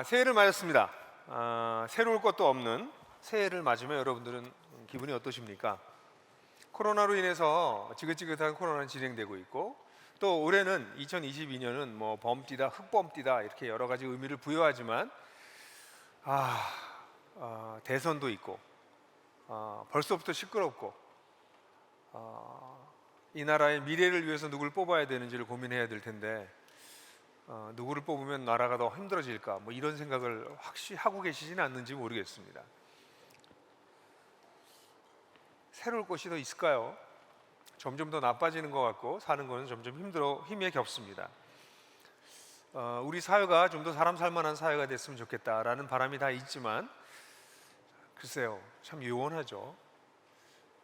새해를 맞았습니다. 새로울 것도 없는 새해를 맞으면 여러분들은 기분이 어떠십니까? 코로나로 인해서 지긋지긋한 코로나는 진행되고 있고, 또 올해는 2022년은 뭐 범띠다, 흑범띠다 이렇게 여러 가지 의미를 부여하지만 대선도 있고, 벌써부터 시끄럽고, 이 나라의 미래를 위해서 누굴 뽑아야 되는지를 고민해야 될 텐데, 누구를 뽑으면 나라가 더 힘들어질까, 뭐 이런 생각을 확실히 하고 계시지는 않는지 모르겠습니다. 새로울 것이 더 있을까요? 점점 더 나빠지는 것 같고, 사는 거는 점점 힘에 겹습니다. 우리 사회가 좀 더 사람 살만한 사회가 됐으면 좋겠다라는 바람이 다 있지만, 글쎄요, 참 요원하죠.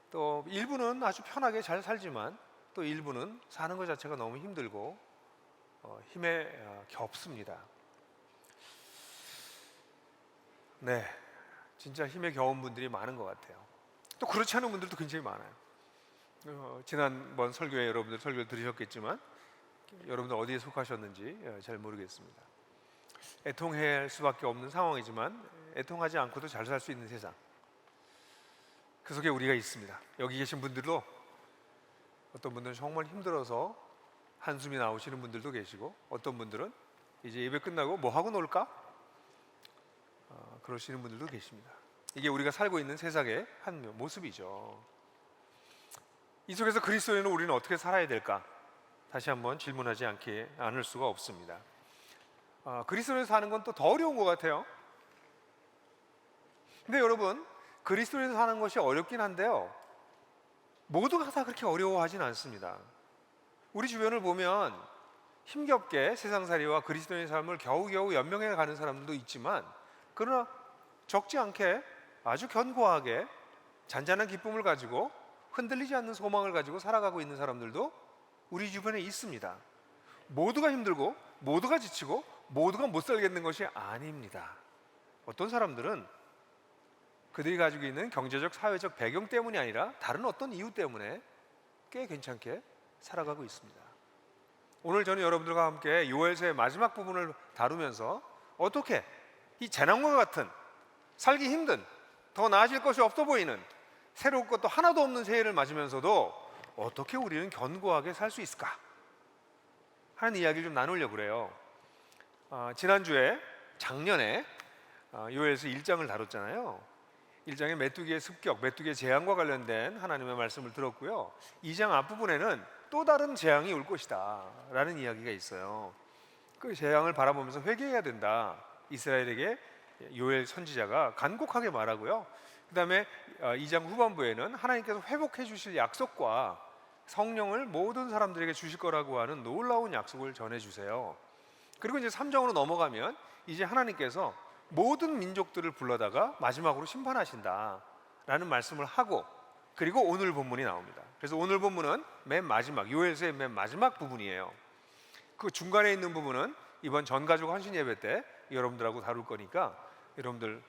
또 일부는 아주 편하게 잘 살지만, 또 일부는 사는 것 자체가 너무 힘들고 힘에 겹습니다. 네, 진짜 힘에 겨운 분들이 많은 것 같아요. 또 그렇지 않은 분들도 굉장히 많아요. 지난번 설교에 여러분들 설교를 들으셨겠지만, 여러분들 어디에 속하셨는지 잘 모르겠습니다. 애통할 수밖에 없는 상황이지만 애통하지 않고도 잘 살 수 있는 세상, 그 속에 우리가 있습니다. 여기 계신 분들도 어떤 분들은 정말 힘들어서 한숨이 나오시는 분들도 계시고, 어떤 분들은 이제 예배 끝나고 뭐 하고 놀까? 그러시는 분들도 계십니다. 이게 우리가 살고 있는 세상의 한 모습이죠. 이 속에서 그리스도인은 우리는 어떻게 살아야 될까? 다시 한번 질문하지 않을 수가 없습니다. 그리스도인으로 사는 건 또 더 어려운 것 같아요. 근데 여러분, 그리스도인으로 사는 것이 어렵긴 한데요, 모두가 다 그렇게 어려워하진 않습니다. 우리 주변을 보면 힘겹게 세상살이와 그리스도인의 삶을 겨우겨우 연명해 가는 사람들도 있지만, 그러나 적지 않게 아주 견고하게 잔잔한 기쁨을 가지고 흔들리지 않는 소망을 가지고 살아가고 있는 사람들도 우리 주변에 있습니다. 모두가 힘들고 모두가 지치고 모두가 못 살겠는 것이 아닙니다. 어떤 사람들은 그들이 가지고 있는 경제적, 사회적 배경 때문이 아니라 다른 어떤 이유 때문에 꽤 괜찮게 살아가고 있습니다. 오늘 저는 여러분들과 함께 요엘서의 마지막 부분을 다루면서 어떻게 이 재난과 같은 살기 힘든, 더 나아질 것이 없어 보이는, 새로울 것도 하나도 없는 새해를 맞으면서도 어떻게 우리는 견고하게 살 수 있을까 하는 이야기를 좀 나누려고 그래요. 작년에 요엘서 1장을 다뤘잖아요. 1장의 메뚜기의 습격, 메뚜기의 재앙과 관련된 하나님의 말씀을 들었고요. 2장 앞부분에는 또 다른 재앙이 올 것이다 라는 이야기가 있어요. 그 재앙을 바라보면서 회개해야 된다, 이스라엘에게 요엘 선지자가 간곡하게 말하고요. 그 다음에 2장 후반부에는 하나님께서 회복해 주실 약속과 성령을 모든 사람들에게 주실 거라고 하는 놀라운 약속을 전해주세요. 그리고 이제 3장으로 넘어가면 이제 하나님께서 모든 민족들을 불러다가 마지막으로 심판하신다 라는 말씀을 하고, 그리고 오늘 본문이 나옵니다. 그래서 오늘 본문은 맨 마지막, 요엘서의 맨 마지막 부분이에요. 그 중간에 있는 부분은 이번 전가족 헌신 예배 때 여러분들하고 다룰 거니까, 여러분들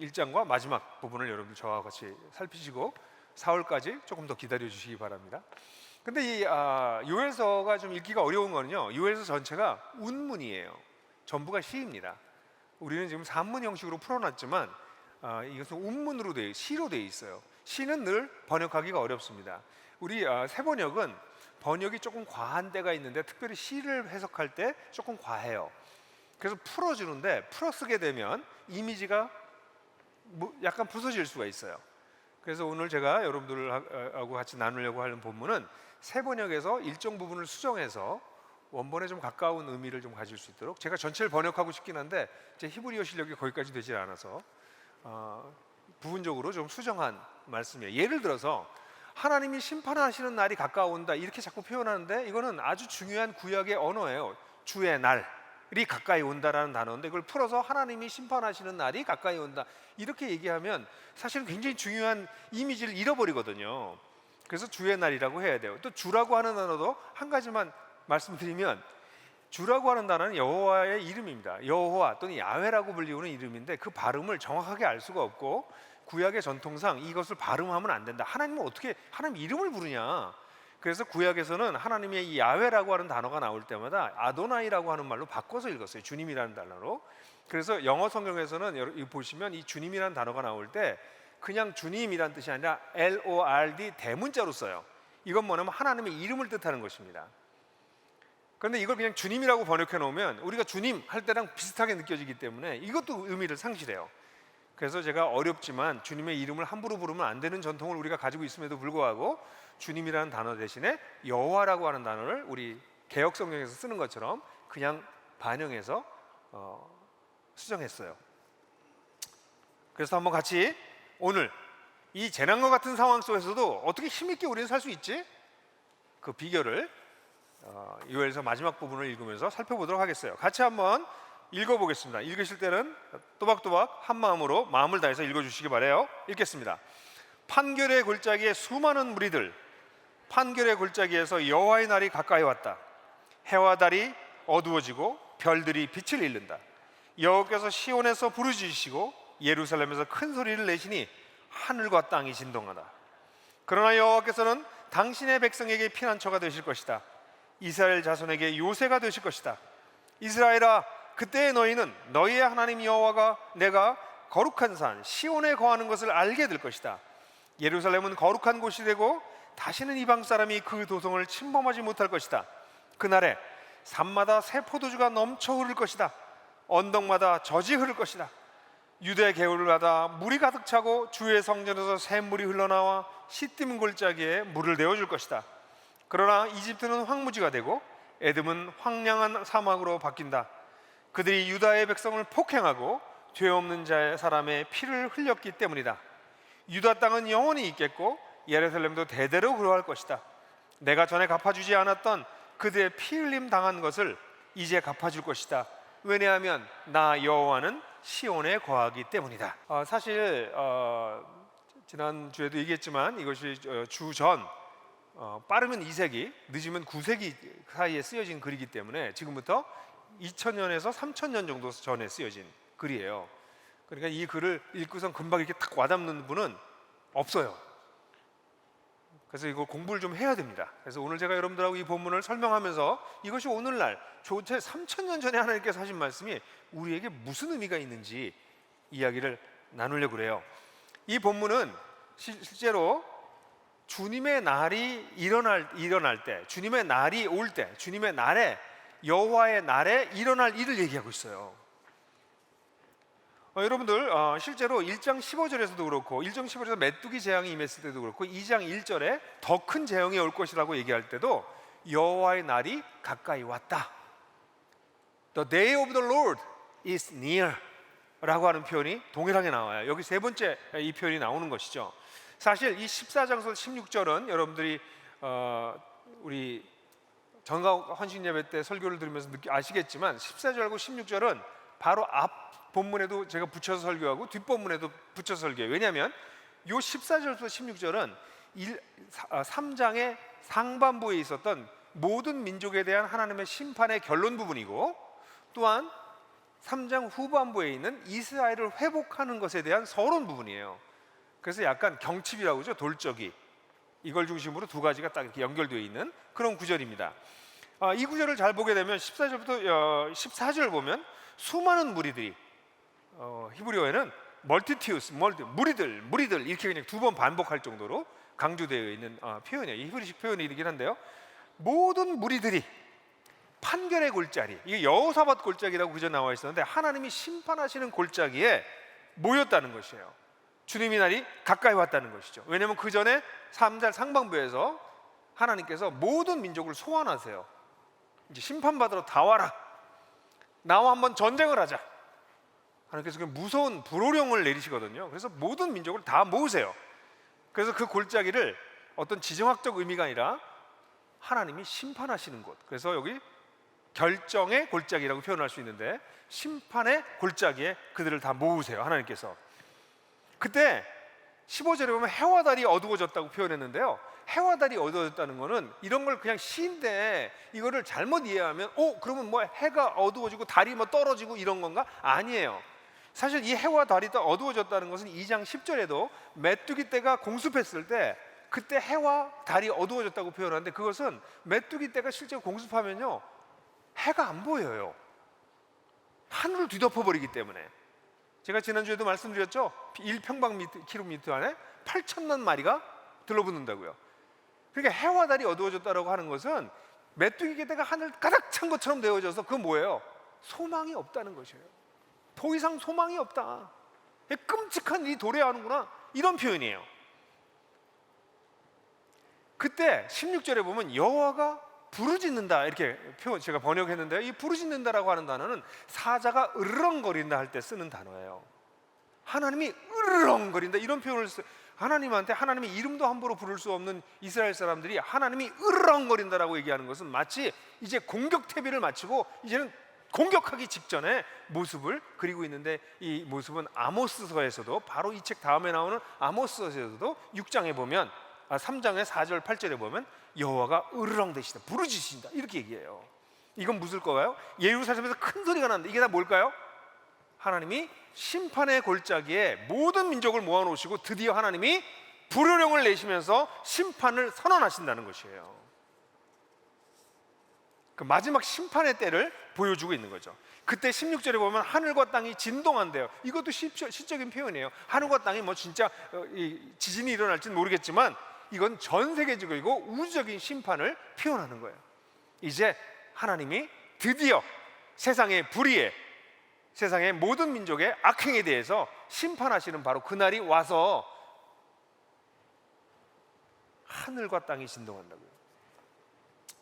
1장과 마지막 부분을 여러분들 저와 같이 살피시고 4월까지 조금 더 기다려 주시기 바랍니다. 근데 이 요엘서가 좀 읽기가 어려운 거는요, 요엘서 전체가 운문이에요. 전부가 시입니다. 우리는 지금 산문 형식으로 풀어놨지만 이것은 운문으로 시로 되어 있어요. 시는 늘 번역하기가 어렵습니다. 우리 새번역은 번역이 조금 과한 때가 있는데, 특별히 시를 해석할 때 조금 과해요. 그래서 풀어주는데, 풀어쓰게 되면 이미지가 약간 부서질 수가 있어요. 그래서 오늘 제가 여러분들하고 같이 나누려고 하는 본문은 새번역에서 일정 부분을 수정해서 원본에 좀 가까운 의미를 좀 가질 수 있도록, 제가 전체를 번역하고 싶긴 한데 제 히브리어 실력이 거기까지 되질 않아서 부분적으로 좀 수정한 말씀이에요. 예를 들어서 하나님이 심판하시는 날이 가까운다 이렇게 자꾸 표현하는데, 이거는 아주 중요한 구약의 언어예요. 주의 날이 가까이 온다라는 단어인데, 이걸 풀어서 하나님이 심판하시는 날이 가까이 온다 이렇게 얘기하면 사실은 굉장히 중요한 이미지를 잃어버리거든요. 그래서 주의 날이라고 해야 돼요. 또 주라고 하는 단어도 한 가지만 말씀드리면, 주라고 하는 단어는 여호와의 이름입니다. 여호와 또는 야훼라고 불리우는 이름인데, 그 발음을 정확하게 알 수가 없고 구약의 전통상 이것을 발음하면 안 된다. 하나님은 어떻게 하나님 이름을 부르냐. 그래서 구약에서는 하나님의 이 야훼라고 하는 단어가 나올 때마다 아도나이라고 하는 말로 바꿔서 읽었어요. 주님이라는 단어로. 그래서 영어 성경에서는 여러분 보시면 이 주님이라는 단어가 나올 때 그냥 주님이란 뜻이 아니라 LORD 대문자로 써요. 이건 뭐냐면 하나님의 이름을 뜻하는 것입니다. 그런데 이걸 그냥 주님이라고 번역해 놓으면 우리가 주님 할 때랑 비슷하게 느껴지기 때문에 이것도 의미를 상실해요. 그래서 제가 어렵지만 주님의 이름을 함부로 부르면 안 되는 전통을 우리가 가지고 있음에도 불구하고 주님이라는 단어 대신에 여호와라고 하는 단어를 우리 개역 성경에서 쓰는 것처럼 그냥 반영해서 수정했어요. 그래서 한번 같이 오늘 이 재난과 같은 상황 속에서도 어떻게 힘있게 우리는 살 수 있지? 그 비결을 요엘서 마지막 부분을 읽으면서 살펴보도록 하겠어요. 같이 한번 읽어보겠습니다. 읽으실 때는 또박또박 한 마음으로 마음을 다해서 읽어주시기 바라요. 읽겠습니다. 판결의 골짜기에 수많은 무리들, 판결의 골짜기에서 여호와의 날이 가까이 왔다. 해와 달이 어두워지고 별들이 빛을 잃는다. 여호와께서 시온에서 부르짖으시고 예루살렘에서 큰 소리를 내시니 하늘과 땅이 진동하다. 그러나 여호와께서는 당신의 백성에게 피난처가 되실 것이다. 이스라엘 자손에게 요새가 되실 것이다. 이스라엘아, 그때의 너희는 너희의 하나님 여호와가 내가 거룩한 산 시온에 거하는 것을 알게 될 것이다. 예루살렘은 거룩한 곳이 되고 다시는 이방 사람이 그 도성을 침범하지 못할 것이다. 그날에 산마다 새 포도주가 넘쳐 흐를 것이다. 언덕마다 젖이 흐를 것이다. 유대 개울마다 물이 가득 차고 주의 성전에서 샘물이 흘러나와 시딤 골짜기에 물을 내어줄 것이다. 그러나 이집트는 황무지가 되고 에돔은 황량한 사막으로 바뀐다. 그들이 유다의 백성을 폭행하고 죄 없는 자의 사람의 피를 흘렸기 때문이다. 유다 땅은 영원히 있겠고 예루살렘도 대대로 그러할 것이다. 내가 전에 갚아주지 않았던 그들의 피 흘림 당한 것을 이제 갚아줄 것이다. 왜냐하면 나 여호와는 시온에 거하기 때문이다. 사실 지난주에도 얘기했지만 이것이 주전 빠르면 2세기, 늦으면 9세기 사이에 쓰여진 글이기 때문에 지금부터 2000년에서 3000년 정도 전에 쓰여진 글이에요. 그러니까 이 글을 읽고선 금방 이렇게 딱 와닿는 분은 없어요. 그래서 이걸 공부를 좀 해야 됩니다. 그래서 오늘 제가 여러분들하고 이 본문을 설명하면서 이것이 오늘날 조차 3000년 전에 하나님께서 하신 말씀이 우리에게 무슨 의미가 있는지 이야기를 나누려고 그래요. 이 본문은 실제로 주님의 날이 일어날 때, 주님의 날이 올 때, 주님의 날에 여호와의 날에 일어날 일을 얘기하고 있어요. 여러분들 실제로 1장 15절에서도 그렇고 1장 15절에서 메뚜기 재앙이 임했을 때도 그렇고 2장 1절에 더 큰 재앙이 올 것이라고 얘기할 때도 여호와의 날이 가까이 왔다. The day of the Lord is near 라고 하는 표현이 동일하게 나와요. 여기 세 번째 이 표현이 나오는 것이죠. 사실 이 14장서 16절은 여러분들이 우리 정가 헌신 예배 때 설교를 들으면서 아시겠지만 14절과 16절은 바로 앞 본문에도 제가 붙여서 설교하고 뒷 본문에도 붙여서 설교해요. 왜냐하면 이 14절부터 16절은 3장의 상반부에 있었던 모든 민족에 대한 하나님의 심판의 결론 부분이고 또한 3장 후반부에 있는 이스라엘을 회복하는 것에 대한 서론 부분이에요. 그래서 약간 경칩이라고 하죠. 돌적이 이걸 중심으로 두 가지가 딱 이렇게 연결되어 있는 그런 구절입니다. 이 구절을 잘 보게 되면 14절부터 14절 보면 수많은 무리들이 히브리어에는 multitudes, 무리들 이렇게 그냥 두 번 반복할 정도로 강조되어 있는 표현이에요. 이 히브리식 표현이긴 한데요. 모든 무리들이 판결의 골짜기, 이게 여호사밧 골짜기라고 그저 나와 있었는데 하나님이 심판하시는 골짜기에 모였다는 것이에요. 주님의 날이 가까이 왔다는 것이죠. 왜냐하면 그 전에 3장 상반부에서 하나님께서 모든 민족을 소환하세요. 이제 심판받으러 다 와라. 나와 한번 전쟁을 하자. 하나님께서 그 무서운 불호령을 내리시거든요. 그래서 모든 민족을 다 모으세요. 그래서 그 골짜기를 어떤 지정학적 의미가 아니라 하나님이 심판하시는 곳. 그래서 여기 결정의 골짜기라고 표현할 수 있는데 심판의 골짜기에 그들을 다 모으세요. 하나님께서. 그때 15절에 보면 해와 달이 어두워졌다고 표현했는데요. 해와 달이 어두워졌다는 거는 이런 걸 그냥 시인데 이거를 잘못 이해하면 그러면 뭐 해가 어두워지고 달이 뭐 떨어지고 이런 건가? 아니에요. 사실 이 해와 달이 또 어두워졌다는 것은 2장 10절에도 메뚜기 떼가 공습했을 때 그때 해와 달이 어두워졌다고 표현하는데 그것은 메뚜기 떼가 실제 공습하면요 해가 안 보여요. 하늘을 뒤덮어 버리기 때문에. 제가 지난주에도 말씀드렸죠. 1평방킬로미터 안에 8천만 마리가 들러붙는다고요. 그러니까 해와 달이 어두워졌다라고 하는 것은 메뚜기 궤대가 하늘 가득 찬 것처럼 되어져서 그건 뭐예요? 소망이 없다는 것이에요. 더 이상 소망이 없다. 끔찍한 일이 도래하는구나, 이런 표현이에요. 그때 16절에 보면 여호와가 부르짖는다, 이렇게 표현 제가 번역했는데요. 이 부르짖는다라고 하는 단어는 사자가 으르렁거린다 할 때 쓰는 단어예요. 하나님이 으르렁거린다, 이런 표현을 써요. 하나님한테 하나님의 이름도 함부로 부를 수 없는 이스라엘 사람들이 하나님이 으르렁거린다라고 얘기하는 것은 마치 이제 공격 태비를 마치고 이제는 공격하기 직전에 모습을 그리고 있는데, 이 모습은 아모스서에서도, 바로 이 책 다음에 나오는 아모스서에서도 6장에 보면 3장의 4절 8절에 보면 여호와가 으르렁대시다, 부르짖으신다, 이렇게 얘기해요. 이건 무슨 거가요? 예루살렘에서 큰 소리가 난다. 이게 다 뭘까요? 하나님이 심판의 골짜기에 모든 민족을 모아놓으시고 드디어 하나님이 불효령을 내시면서 심판을 선언하신다는 것이에요. 그 마지막 심판의 때를 보여주고 있는 거죠. 그때 16절에 보면 하늘과 땅이 진동한대요. 이것도 시적인 표현이에요. 하늘과 땅이 뭐 진짜 지진이 일어날지는 모르겠지만 이건 전 세계적이고 우주적인 심판을 표현하는 거예요. 이제 하나님이 드디어 세상의 불의에, 세상의 모든 민족의 악행에 대해서 심판하시는 바로 그날이 와서 하늘과 땅이 진동한다고요.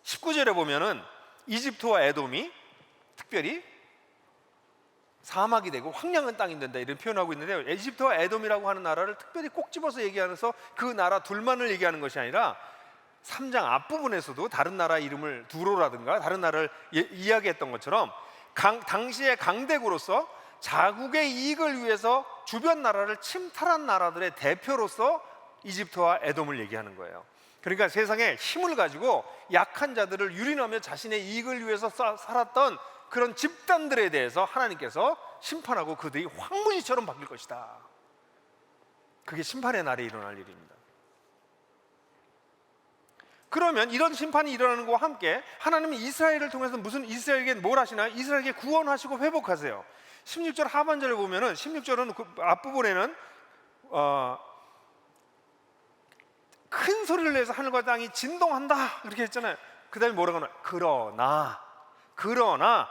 19절에 보면은 이집트와 에돔이 특별히 사막이 되고 황량한 땅이 된다, 이런 표현하고 있는데요. 이집트와 에돔이라고 하는 나라를 특별히 꼭 집어서 얘기하면서 그 나라 둘만을 얘기하는 것이 아니라 3장 앞부분에서도 다른 나라 이름을 두로라든가 다른 나라를 이야기했던 것처럼 당시의 강대국으로서 자국의 이익을 위해서 주변 나라를 침탈한 나라들의 대표로서 이집트와 에돔을 얘기하는 거예요. 그러니까 세상에 힘을 가지고 약한 자들을 유린하며 자신의 이익을 위해서 살았던 그런 집단들에 대해서 하나님께서 심판하고 그들이 황무지처럼 바뀔 것이다. 그게 심판의 날에 일어날 일입니다. 그러면 이런 심판이 일어나는 것과 함께 하나님은 이스라엘을 통해서 무슨, 이스라엘에게 뭘 하시나? 이스라엘에게 구원하시고 회복하세요. 16절 하반절에 보면은, 16절은 그 앞부분에는 큰 소리를 내서 하늘과 땅이 진동한다, 이렇게 했잖아요. 그 다음에 뭐라고 하나? 그러나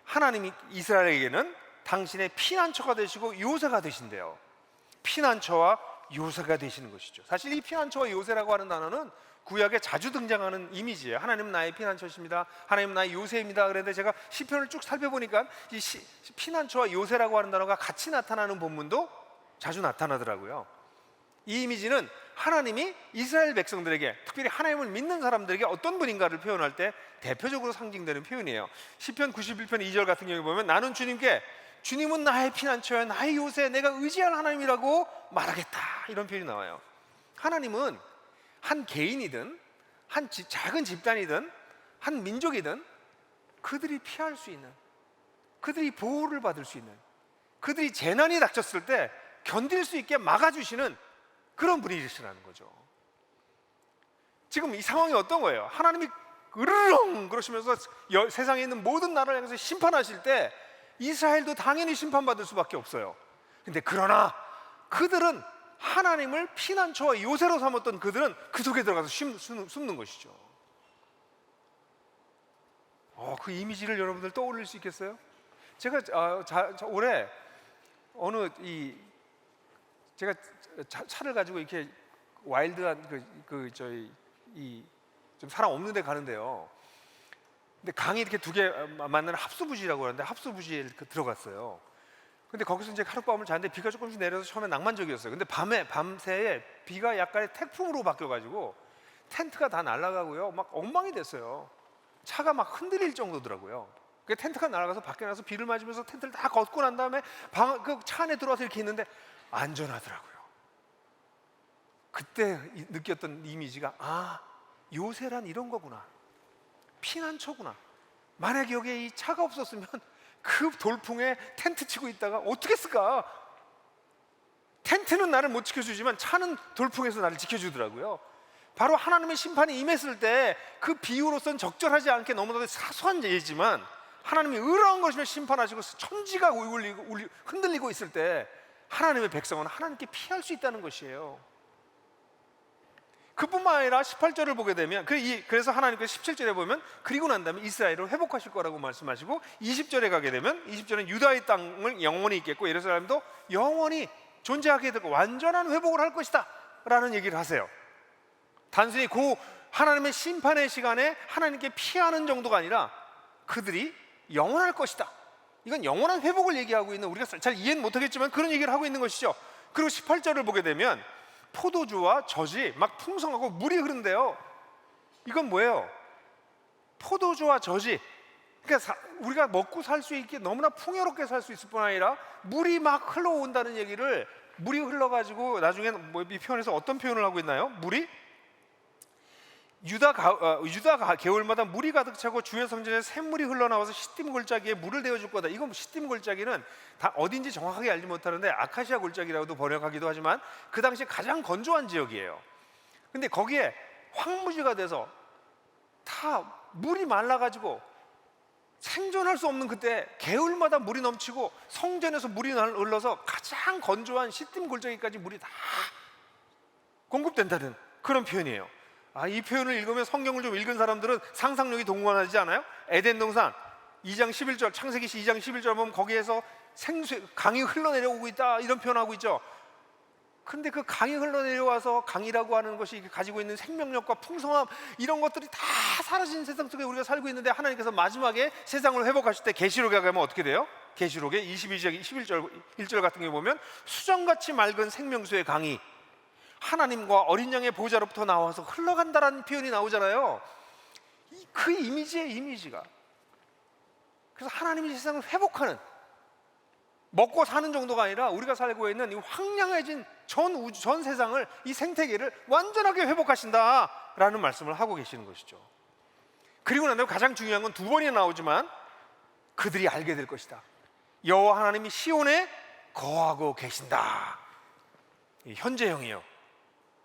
하나님이 이스라엘에게는 당신의 피난처가 되시고 요새가 되신대요. 피난처와 요새가 되시는 것이죠. 사실 이 피난처와 요새라고 하는 단어는 구약에 자주 등장하는 이미지예요. 하나님은 나의 피난처십니다, 하나님은 나의 요새입니다. 그런데 제가 시편을 쭉 살펴보니까 이 피난처와 요새라고 하는 단어가 같이 나타나는 본문도 자주 나타나더라고요. 이 이미지는 하나님이 이스라엘 백성들에게, 특별히 하나님을 믿는 사람들에게 어떤 분인가를 표현할 때 대표적으로 상징되는 표현이에요. 시편 91편 2절 같은 경우에 보면 나는 주님께, 주님은 나의 피난처야, 나의 요새, 내가 의지할 하나님이라고 말하겠다, 이런 표현이 나와요. 하나님은 한 개인이든 한 작은 집단이든 한 민족이든 그들이 피할 수 있는, 그들이 보호를 받을 수 있는, 그들이 재난이 닥쳤을 때 견딜 수 있게 막아주시는 그런 분이시라는 거죠. 지금 이 상황이 어떤 거예요? 하나님이 으르렁 그러시면서 세상에 있는 모든 나라를 향해서 심판하실 때 이스라엘도 당연히 심판받을 수밖에 없어요. 근데 그러나 그들은 하나님을 피난처와 요새로 삼았던 그들은 그 속에 들어가서 숨는 것이죠. 그 이미지를 여러분들 떠올릴 수 있겠어요? 제가 올해 제가 차를 가지고 이렇게 와일드한 좀 사람 없는 데 가는데요. 근데 강이 이렇게 두 개 만나는 합수부지라고 하는데 합수부지에 들어갔어요. 근데 거기서 이제 하룻밤을 잤는데 비가 조금씩 내려서 처음에 낭만적이었어요. 근데 밤새에 비가 약간의 태풍으로 바뀌어가지고 텐트가 다 날아가고요, 막 엉망이 됐어요. 차가 막 흔들릴 정도더라고요. 그 텐트가 날아가서 밖에 나서 비를 맞으면서 텐트를 다 걷고 난 다음에 그 차 안에 들어와서 이렇게 있는데 안전하더라고요. 그때 느꼈던 이미지가, 요새란 이런 거구나, 피난처구나. 만약에 여기에 이 차가 없었으면 그 돌풍에 텐트 치고 있다가 어떻게 했을까? 텐트는 나를 못 지켜주지만 차는 돌풍에서 나를 지켜주더라고요. 바로 하나님의 심판이 임했을 때 그 비유로서는 적절하지 않게 너무나도 사소한 예지만 하나님이 의로운 것이며 심판하시고 천지가 흔들리고 있을 때 하나님의 백성은 하나님께 피할 수 있다는 것이에요. 그뿐만 아니라 18절을 보게 되면 그래서 하나님께서 17절에 보면 그리고 난 다음에 이스라엘을 회복하실 거라고 말씀하시고 20절에 가게 되면 20절은 유다의 땅을 영원히 있겠고 예루살렘도 영원히 존재하게 되고 완전한 회복을 할 것이다 라는 얘기를 하세요. 단순히 그 하나님의 심판의 시간에 하나님께 피하는 정도가 아니라 그들이 영원할 것이다. 이건 영원한 회복을 얘기하고 있는, 우리가 잘 이해는 못하겠지만 그런 얘기를 하고 있는 것이죠. 그리고 18절을 보게 되면 포도주와 젖이 막 풍성하고 물이 흐른대요. 이건 뭐예요? 포도주와 젖이, 그러니까 우리가 먹고 살 수 있게 너무나 풍요롭게 살 수 있을 뿐 아니라 물이 막 흘러온다는 얘기를, 물이 흘러가지고 나중에 이 표현에서 어떤 표현을 하고 있나요? 물이 유다 개울마다 물이 가득 차고 주의 성전에 샘물이 흘러나와서 시딤 골짜기에 물을 데워줄 거다. 이건 시딤 골짜기는 다 어딘지 정확하게 알지 못하는데 아카시아 골짜기라고도 번역하기도 하지만 그 당시 가장 건조한 지역이에요. 근데 거기에 황무지가 돼서 다 물이 말라가지고 생존할 수 없는 그때 개울마다 물이 넘치고 성전에서 물이 흘러서 가장 건조한 시딤 골짜기까지 물이 다 공급된다는 그런 표현이에요. 이 표현을 읽으면, 성경을 좀 읽은 사람들은 상상력이 동원하지 않아요? 에덴 동산 2장 11절, 창세기시 2장 11절 보면 거기에서 강이 흘러내려오고 있다 이런 표현하고 있죠. 근데 그 강이 흘러내려와서 강이라고 하는 것이 가지고 있는 생명력과 풍성함, 이런 것들이 다 사라진 세상 속에 우리가 살고 있는데 하나님께서 마지막에 세상을 회복하실 때 계시록에 가면 어떻게 돼요? 계시록의 22장 1절 같은 게 보면 수정같이 맑은 생명수의 강이 하나님과 어린 양의 보좌로부터 나와서 흘러간다라는 표현이 나오잖아요. 그 이미지가, 그래서 하나님이 세상을 회복하는, 먹고 사는 정도가 아니라 우리가 살고 있는 이 황량해진 전 세상을, 이 생태계를 완전하게 회복하신다라는 말씀을 하고 계시는 것이죠. 그리고 난 다음에 가장 중요한 건 두 번이나 나오지만 그들이 알게 될 것이다. 여호와 하나님이 시온에 거하고 계신다. 현재형이에요.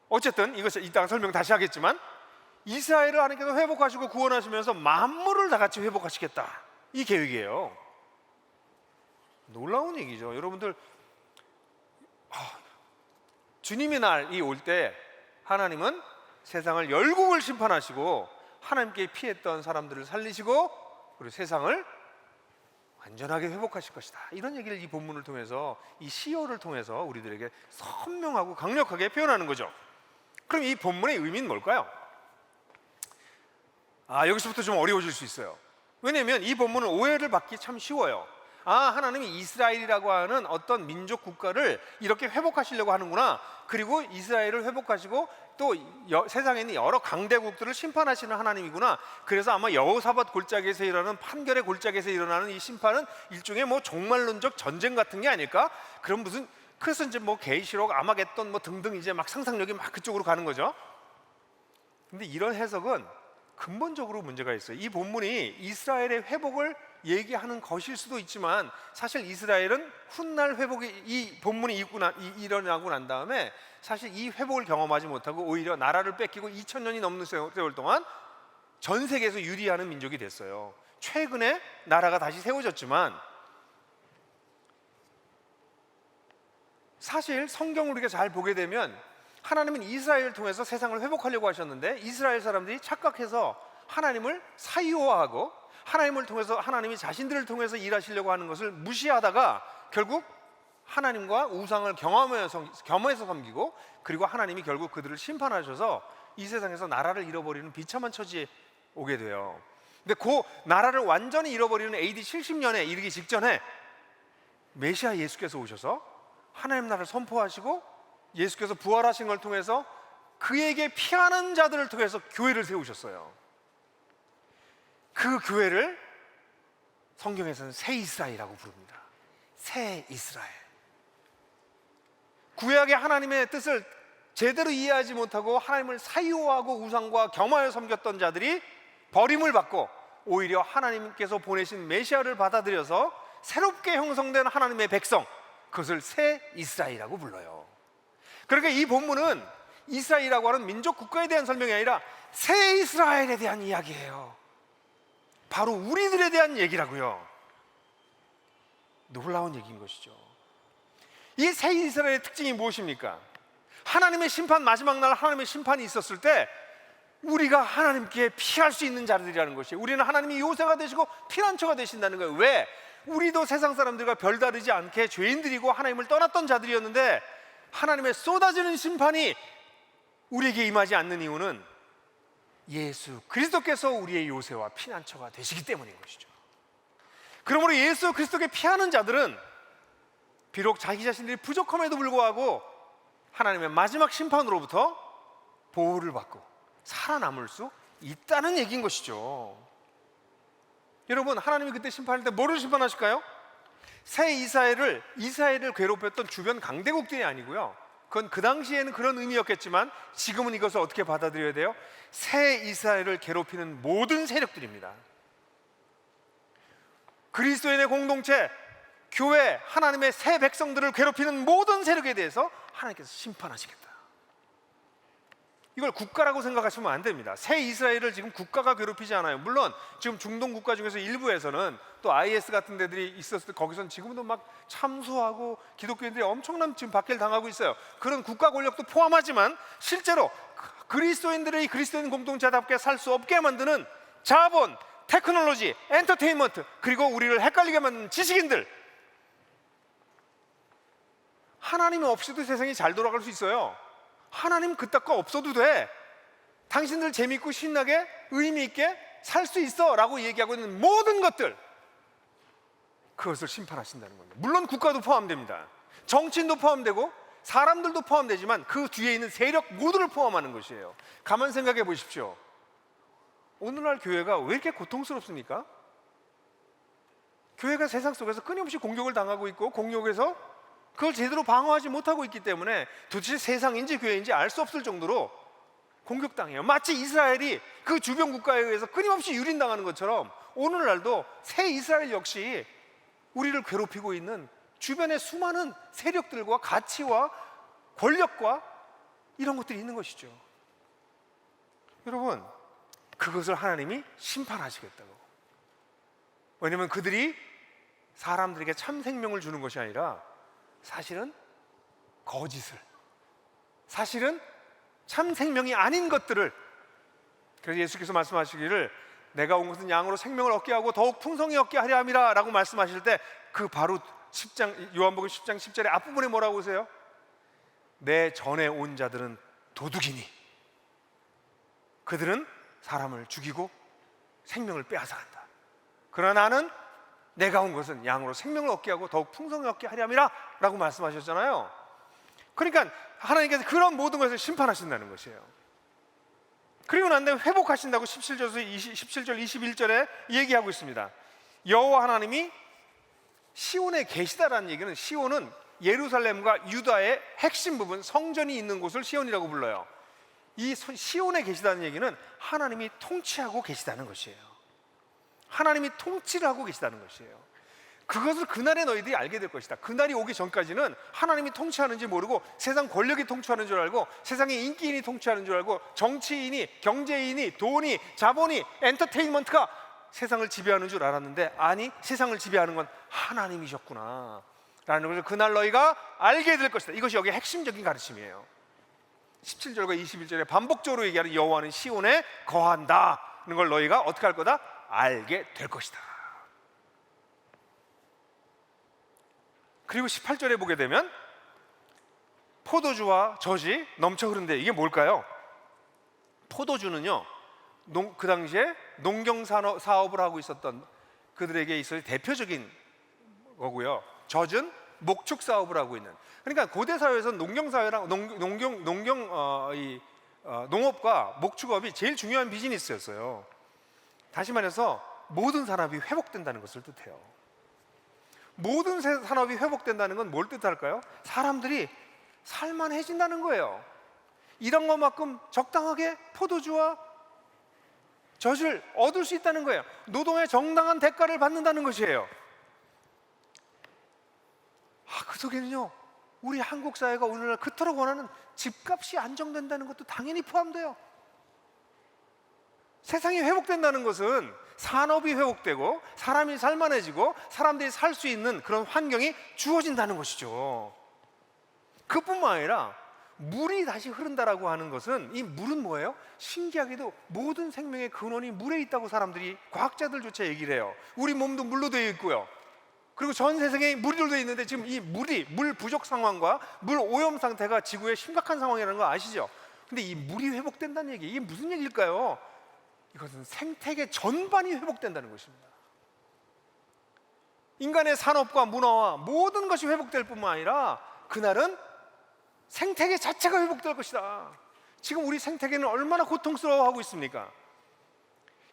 어쨌든 이것을 이따가 설명 다시 하겠지만 이스라엘을 하나님께서 회복하시고 구원하시면서 만물을 다 같이 회복하시겠다, 이 계획이에요. 놀라운 얘기죠. 여러분들, 주님의 날이 올 때 하나님은 세상을 열국을 심판하시고 하나님께 피했던 사람들을 살리시고 그리고 세상을 완전하게 회복하실 것이다, 이런 얘기를 이 본문을 통해서, 이 시어를 통해서 우리들에게 선명하고 강력하게 표현하는 거죠. 그럼 이 본문의 의미는 뭘까요? 여기서부터 좀 어려워질 수 있어요. 왜냐하면 이 본문은 오해를 받기 참 쉬워요. 하나님이 이스라엘이라고 하는 어떤 민족 국가를 이렇게 회복하시려고 하는구나, 그리고 이스라엘을 회복하시고 또 세상에 있는 여러 강대국들을 심판하시는 하나님이구나. 그래서 아마 여호사밧 골짜기에서 일어나는, 판결의 골짜기에서 일어나는 이 심판은 일종의 종말론적 전쟁 같은 게 아닐까? 그래서 이제 계시록, 아마겟돈 등등 이제 막 상상력이 막 그쪽으로 가는 거죠. 근데 이런 해석은 근본적으로 문제가 있어요. 이 본문이 이스라엘의 회복을 얘기하는 것일 수도 있지만 사실 이스라엘은 훗날 회복이, 이 본문이 일어나고 난 다음에 사실 이 회복을 경험하지 못하고 오히려 나라를 뺏기고 2000년이 넘는 세월 동안 전 세계에서 유리하는 민족이 됐어요. 최근에 나라가 다시 세워졌지만 사실 성경을 우리가 잘 보게 되면 하나님은 이스라엘을 통해서 세상을 회복하려고 하셨는데 이스라엘 사람들이 착각해서 하나님을 사유화하고 하나님을 통해서, 하나님이 자신들을 통해서 일하시려고 하는 것을 무시하다가 결국 하나님과 우상을 겸해서 섬기고, 그리고 하나님이 결국 그들을 심판하셔서 이 세상에서 나라를 잃어버리는 비참한 처지에 오게 돼요. 근데 그 나라를 완전히 잃어버리는 AD 70년에 이르기 직전에 메시아 예수께서 오셔서 하나님 나라를 선포하시고 예수께서 부활하신 걸 통해서 그에게 피하는 자들을 통해서 교회를 세우셨어요. 그 교회를 성경에서는 새 이스라엘이라고 부릅니다. 새 이스라엘. 구약의 하나님의 뜻을 제대로 이해하지 못하고 하나님을 사유하고 우상과 겸하여 섬겼던 자들이 버림을 받고 오히려 하나님께서 보내신 메시아를 받아들여서 새롭게 형성된 하나님의 백성, 그것을 새 이스라엘이라고 불러요. 그러니까 이 본문은 이스라엘이라고 하는 민족 국가에 대한 설명이 아니라 새 이스라엘에 대한 이야기예요. 바로 우리들에 대한 얘기라고요. 놀라운 얘기인 것이죠. 이 새 이스라엘의 특징이 무엇입니까? 하나님의 심판, 마지막 날 하나님의 심판이 있었을 때 우리가 하나님께 피할 수 있는 자들이라는 것이에요. 우리는 하나님이 요새가 되시고 피난처가 되신다는 거예요. 왜? 우리도 세상 사람들과 별다르지 않게 죄인들이고 하나님을 떠났던 자들이었는데 하나님의 쏟아지는 심판이 우리에게 임하지 않는 이유는 예수 그리스도께서 우리의 요새와 피난처가 되시기 때문인 것이죠. 그러므로 예수 그리스도께 피하는 자들은 비록 자기 자신들이 부족함에도 불구하고 하나님의 마지막 심판으로부터 보호를 받고 살아남을 수 있다는 얘기인 것이죠. 여러분, 하나님이 그때 심판할 때 뭐를 심판하실까요? 새 이스라엘을 괴롭혔던 주변 강대국들이 아니고요, 그건 그 당시에는 그런 의미였겠지만 지금은 이것을 어떻게 받아들여야 돼요? 새 이스라엘을 괴롭히는 모든 세력들입니다. 그리스도인의 공동체, 교회, 하나님의 새 백성들을 괴롭히는 모든 세력에 대해서 하나님께서 심판하시겠다. 이걸 국가라고 생각하시면 안 됩니다. 새 이스라엘을 지금 국가가 괴롭히지 않아요. 물론 지금 중동 국가 중에서 일부에서는 또 IS 같은 데들이 있었을 때 거기서는 지금도 막 참수하고 기독교인들이 엄청난 지금 박해를 당하고 있어요. 그런 국가 권력도 포함하지만 실제로 그리스도인들의 그리스도인 공동체답게 살 수 없게 만드는 자본, 테크놀로지, 엔터테인먼트, 그리고 우리를 헷갈리게 만드는 지식인들, 하나님 없이도 세상이 잘 돌아갈 수 있어요. 하나님 그따가 없어도 돼. 당신들 재밌고 신나게 의미 있게 살 수 있어 라고 얘기하고 있는 모든 것들, 그것을 심판하신다는 겁니다. 물론 국가도 포함됩니다. 정치인도 포함되고 사람들도 포함되지만 그 뒤에 있는 세력 모두를 포함하는 것이에요. 가만 생각해 보십시오. 오늘날 교회가 왜 이렇게 고통스럽습니까? 교회가 세상 속에서 끊임없이 공격을 당하고 있고 공격에서 그걸 제대로 방어하지 못하고 있기 때문에 도대체 세상인지 교회인지 알 수 없을 정도로 공격당해요. 마치 이스라엘이 그 주변 국가에 의해서 끊임없이 유린당하는 것처럼 오늘날도 새 이스라엘 역시 우리를 괴롭히고 있는 주변의 수많은 세력들과 가치와 권력과 이런 것들이 있는 것이죠. 여러분, 그것을 하나님이 심판하시겠다고. 왜냐하면 그들이 사람들에게 참 생명을 주는 것이 아니라 사실은 거짓을, 사실은 참 생명이 아닌 것들을, 그래서 예수께서 말씀하시기를 내가 온 것은 양으로 생명을 얻게 하고 더욱 풍성히 얻게 하려 함이라 라고 말씀하실 때 그 바로 10장, 요한복음 10장 10절의 앞부분에 뭐라고 하세요? 내 전에 온 자들은 도둑이니 그들은 사람을 죽이고 생명을 빼앗아간다. 그러나 나는 내가 온 것은 양으로 생명을 얻게 하고 더욱 풍성히 얻게 하려 함이라 라고 말씀하셨잖아요. 그러니까 하나님께서 그런 모든 것을 심판하신다는 것이에요. 그리고 난 다음에 회복하신다고 17절 21절에 얘기하고 있습니다. 여호와 하나님이 시온에 계시다라는 얘기는, 시온은 예루살렘과 유다의 핵심 부분, 성전이 있는 곳을 시온이라고 불러요. 이 시온에 계시다는 얘기는 하나님이 통치하고 계시다는 것이에요. 하나님이 통치를 하고 계시다는 것이에요. 그것을 그날에 너희들이 알게 될 것이다. 그날이 오기 전까지는 하나님이 통치하는지 모르고 세상 권력이 통치하는 줄 알고 세상의 인기인이 통치하는 줄 알고 정치인이, 경제인이, 돈이, 자본이, 엔터테인먼트가 세상을 지배하는 줄 알았는데 아니, 세상을 지배하는 건 하나님이셨구나 라는 것을 그날 너희가 알게 될 것이다. 이것이 여기의 핵심적인 가르침이에요. 17절과 21절에 반복적으로 얘기하는 여호와는 시온에 거한다는 걸 너희가 어떻게 할 거다? 알게 될 것이다. 그리고 18절에 보게 되면 포도주와 젖이 넘쳐 흐른데 이게 뭘까요? 포도주는요, 그 당시에 농경 사업을 하고 있었던 그들에게 있어서 대표적인 거고요. 젖은 목축 사업을 하고 있는. 그러니까 고대 사회에서 농경 사회랑 농업과 목축업이 제일 중요한 비즈니스였어요. 다시 말해서 모든 산업이 회복된다는 것을 뜻해요. 모든 산업이 회복된다는 건 뭘 뜻할까요? 사람들이 살만해진다는 거예요. 이런 것만큼 적당하게 포도주와 젖을 얻을 수 있다는 거예요. 노동의 정당한 대가를 받는다는 것이에요. 그 속에는요, 우리 한국 사회가 오늘날 그토록 원하는 집값이 안정된다는 것도 당연히 포함돼요. 세상이 회복된다는 것은 산업이 회복되고 사람이 살만해지고 사람들이 살 수 있는 그런 환경이 주어진다는 것이죠. 그뿐만 아니라 물이 다시 흐른다라고 하는 것은, 이 물은 뭐예요? 신기하게도 모든 생명의 근원이 물에 있다고 사람들이, 과학자들조차 얘기를 해요. 우리 몸도 물로 되어 있고요. 그리고 전 세상에 물이 되어 있는데 지금 이 물 부족 상황과 물 오염 상태가 지구의 심각한 상황이라는 거 아시죠? 근데 이 물이 회복된다는 얘기, 이게 무슨 얘기일까요? 이것은 생태계 전반이 회복된다는 것입니다. 인간의 산업과 문화와 모든 것이 회복될 뿐만 아니라 그날은 생태계 자체가 회복될 것이다. 지금 우리 생태계는 얼마나 고통스러워하고 있습니까?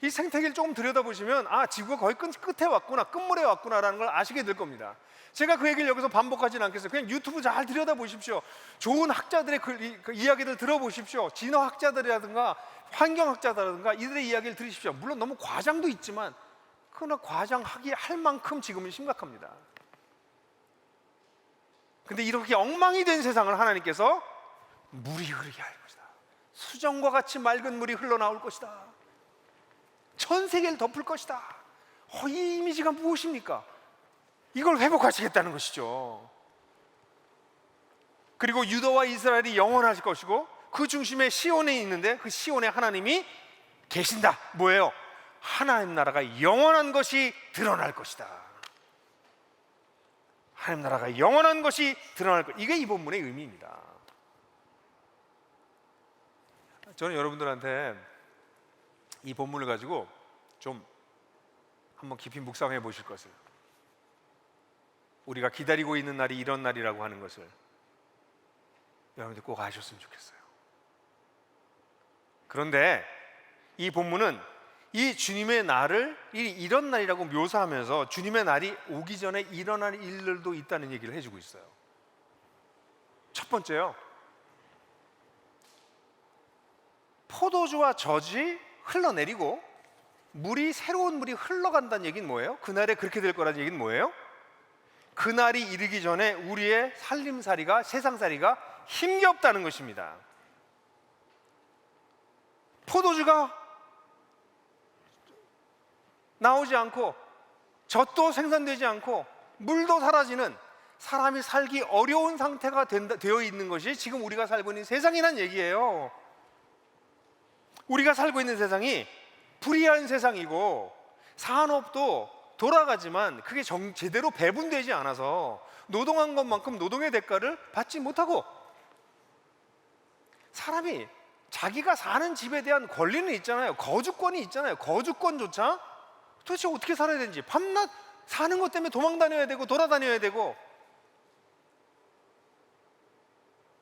이 생태계를 조금 들여다보시면 지구가 거의 끝에 왔구나, 끝물에 왔구나라는 걸 아시게 될 겁니다. 제가 그 얘기를 여기서 반복하지는 않겠어요. 그냥 유튜브 잘 들여다보십시오. 좋은 학자들의 그 이야기를 들어보십시오. 진화학자들이라든가 환경학자들이라든가 이들의 이야기를 들으십시오. 물론 너무 과장도 있지만 그러나 과장하기 할 만큼 지금은 심각합니다. 근데 이렇게 엉망이 된 세상을 하나님께서 물이 흐르게 할 것이다. 수정과 같이 맑은 물이 흘러나올 것이다. 전 세계를 덮을 것이다. 이 이미지가 무엇입니까? 이걸 회복하시겠다는 것이죠. 그리고 유다와 이스라엘이 영원하실 것이고 그 중심에 시온에 있는데 그 시온에 하나님이 계신다. 뭐예요? 하나님 나라가 영원한 것이 드러날 것이다. 하나님 나라가 영원한 것이 드러날 것. 이게 이 본문의 의미입니다. 저는 여러분들한테 이 본문을 가지고 좀 한번 깊이 묵상해 보실 것을, 우리가 기다리고 있는 날이 이런 날이라고 하는 것을 여러분들 꼭 아셨으면 좋겠어요. 그런데 이 본문은 이 주님의 날을 이런 날이라고 묘사하면서 주님의 날이 오기 전에 일어날 일들도 있다는 얘기를 해주고 있어요. 첫 번째요, 포도주와 젖이 흘러내리고 새로운 물이 흘러간다는 얘기는 뭐예요? 그날에 그렇게 될 거라는 얘기는 뭐예요? 그날이 이르기 전에 우리의 살림살이가, 세상살이가 힘겹다는 것입니다. 포도주가 나오지 않고 젖도 생산되지 않고 물도 사라지는, 사람이 살기 어려운 상태가 되어 있는 것이 지금 우리가 살고 있는 세상이란 얘기예요. 우리가 살고 있는 세상이 불의한 세상이고 산업도 돌아가지만 그게 제대로 배분되지 않아서 노동한 것만큼 노동의 대가를 받지 못하고, 사람이 자기가 사는 집에 대한 권리는 있잖아요. 거주권이 있잖아요. 거주권조차 도대체 어떻게 살아야 되는지, 밤낮 사는 것 때문에 도망 다녀야 되고 돌아다녀야 되고,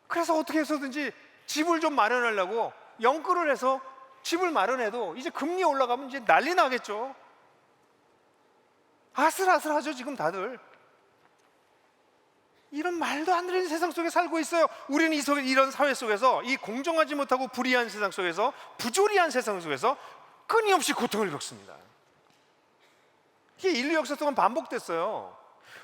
그래서 어떻게 해서든지 집을 좀 마련하려고 영끌을 해서 집을 마련해도 이제 금리 올라가면 이제 난리 나겠죠. 아슬아슬하죠 지금 다들. 이런 말도 안 되는 세상 속에 살고 있어요. 우리는 이런 사회 속에서, 이 공정하지 못하고 불의한 세상 속에서, 부조리한 세상 속에서 끊임없이 고통을 겪습니다. 이게 인류 역사 동안 반복됐어요.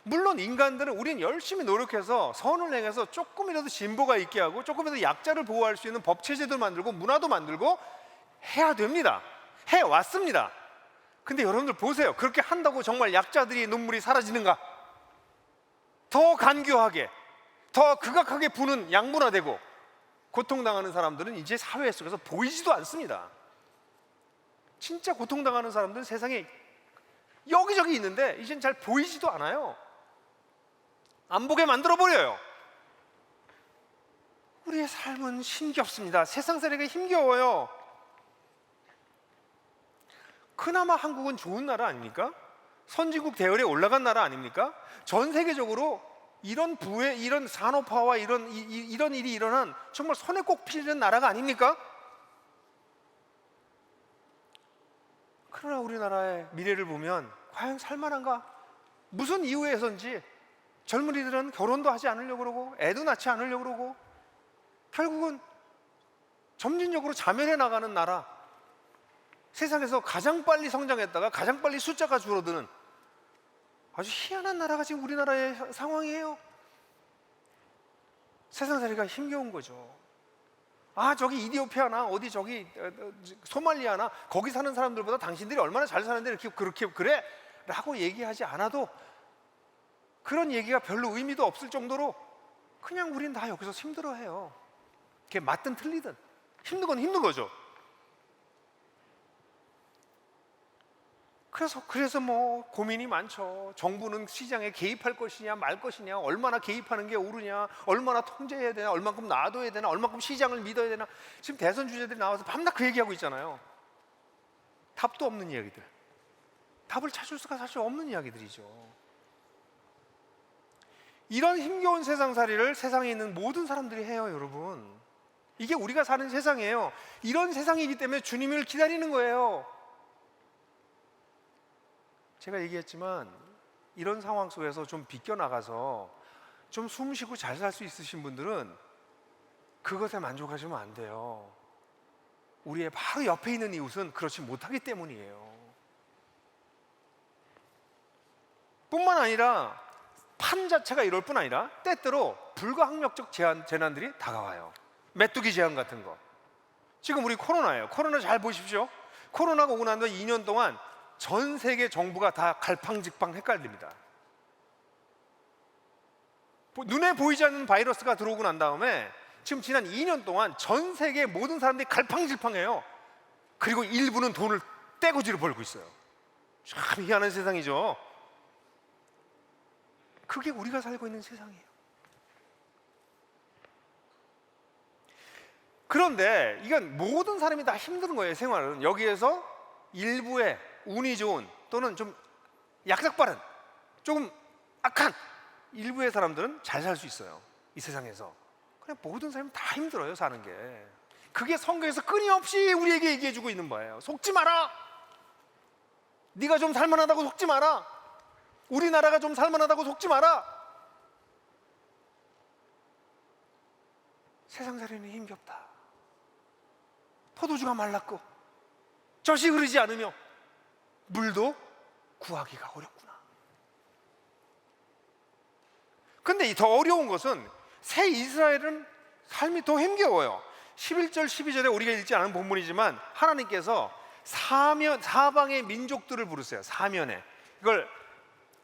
물론 인간들은, 우리는 열심히 노력해서 선을 행해서 조금이라도 진보가 있게 하고 조금이라도 약자를 보호할 수 있는 법 체제도 만들고 문화도 만들고 해야 됩니다. 해왔습니다. 근데 여러분들 보세요. 그렇게 한다고 정말 약자들이 눈물이 사라지는가? 더 간교하게, 더 극악하게 부는 양분화되고 고통당하는 사람들은 이제 사회 속에서 보이지도 않습니다. 진짜 고통당하는 사람들은 세상에 여기저기 있는데 이젠 잘 보이지도 않아요. 안 보게 만들어버려요. 우리의 삶은 힘겹습니다. 세상살이가 힘겨워요. 그나마 한국은 좋은 나라 아닙니까? 선진국 대열에 올라간 나라 아닙니까? 전 세계적으로 이런 이런 산업화와 이런 일이 일어난 정말 손에 꼭 필리는 나라가 아닙니까? 그러나 우리나라의 미래를 보면 과연 살만한가? 무슨 이유에서인지 젊은이들은 결혼도 하지 않으려고 그러고 애도 낳지 않으려고 그러고 결국은 점진적으로 자멸해 나가는 나라, 세상에서 가장 빨리 성장했다가 가장 빨리 숫자가 줄어드는 아주 희한한 나라가 지금 우리나라의 상황이에요. 세상살이가 힘겨운 거죠. 저기 이디오피아나 어디 저기 소말리아나 거기 사는 사람들보다 당신들이 얼마나 잘 사는데 이렇게 그렇게 그래? 라고 얘기하지 않아도, 그런 얘기가 별로 의미도 없을 정도로 그냥 우린 다 여기서 힘들어해요. 그게 맞든 틀리든 힘든 건 힘든 거죠. 그래서 뭐 고민이 많죠. 정부는 시장에 개입할 것이냐 말 것이냐, 얼마나 개입하는 게 옳으냐, 얼마나 통제해야 되나, 얼만큼 놔둬야 되나, 얼만큼 시장을 믿어야 되나. 지금 대선 주제들이 나와서 밤낮 그 얘기하고 있잖아요. 답도 없는 이야기들, 답을 찾을 수가 사실 없는 이야기들이죠. 이런 힘겨운 세상살이를 세상에 있는 모든 사람들이 해요, 여러분. 이게 우리가 사는 세상이에요. 이런 세상이기 때문에 주님을 기다리는 거예요. 제가 얘기했지만 이런 상황 속에서 좀 비껴나가서 좀 숨 쉬고 잘 살 수 있으신 분들은 그것에 만족하시면 안 돼요. 우리의 바로 옆에 있는 이웃은 그렇지 못하기 때문이에요. 뿐만 아니라 판 자체가 이럴 뿐 아니라 때때로 불가항력적 재난들이 다가와요. 메뚜기 재앙 같은 거. 지금 우리 코로나예요. 코로나 잘 보십시오. 코로나가 오고 난 뒤 2년 동안 전 세계 정부가 다 갈팡질팡 헷갈립니다. 눈에 보이지 않는 바이러스가 들어오고 난 다음에 지금 지난 2년 동안 전 세계 모든 사람들이 갈팡질팡해요. 그리고 일부는 돈을 떼거지로 벌고 있어요. 참 희한한 세상이죠. 그게 우리가 살고 있는 세상이에요. 그런데 이건 모든 사람이 다 힘든 거예요, 생활은. 여기에서 일부의 운이 좋은 또는 좀 약삭빠른, 조금 악한 일부의 사람들은 잘 살 수 있어요, 이 세상에서. 그냥 모든 사람이 다 힘들어요, 사는 게. 그게 성경에서 끊임없이 우리에게 얘기해주고 있는 거예요. 속지 마라. 네가 좀 살만하다고 속지 마라. 우리나라가 좀 살만하다고 속지 마라. 세상살이는 힘겹다. 포도주가 말랐고 젖이 흐르지 않으며 물도 구하기가 어렵구나. 근데 더 어려운 것은 새 이스라엘은 삶이 더 힘겨워요. 11절 12절에 우리가 읽지 않은 본문이지만 하나님께서 사방의 민족들을 부르세요. 사면에. 이걸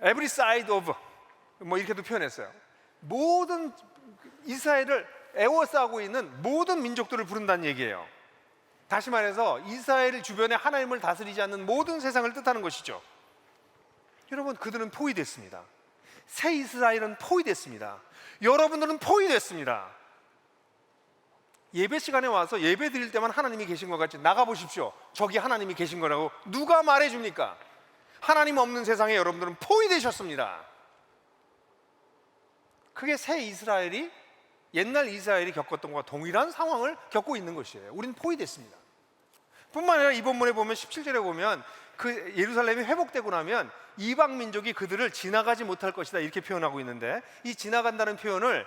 every side of 뭐 이렇게도 표현했어요. 모든 이스라엘을 에워싸고 있는 모든 민족들을 부른다는 얘기예요. 다시 말해서 이스라엘 주변에 하나님을 다스리지 않는 모든 세상을 뜻하는 것이죠. 여러분, 그들은 포위됐습니다. 새 이스라엘은 포위됐습니다. 여러분들은 포위됐습니다. 예배 시간에 와서 예배 드릴 때만 하나님이 계신 것 같이 나가보십시오. 저기 하나님이 계신 거라고 누가 말해줍니까? 하나님 없는 세상에 여러분들은 포위되셨습니다. 그게 새 이스라엘이 옛날 이스라엘이 겪었던 것과 동일한 상황을 겪고 있는 것이에요. 우리는 포위됐습니다. 뿐만 아니라 이 본문에 보면 17절에 보면 그 예루살렘이 회복되고 나면 이방 민족이 그들을 지나가지 못할 것이다 이렇게 표현하고 있는데, 이 지나간다는 표현을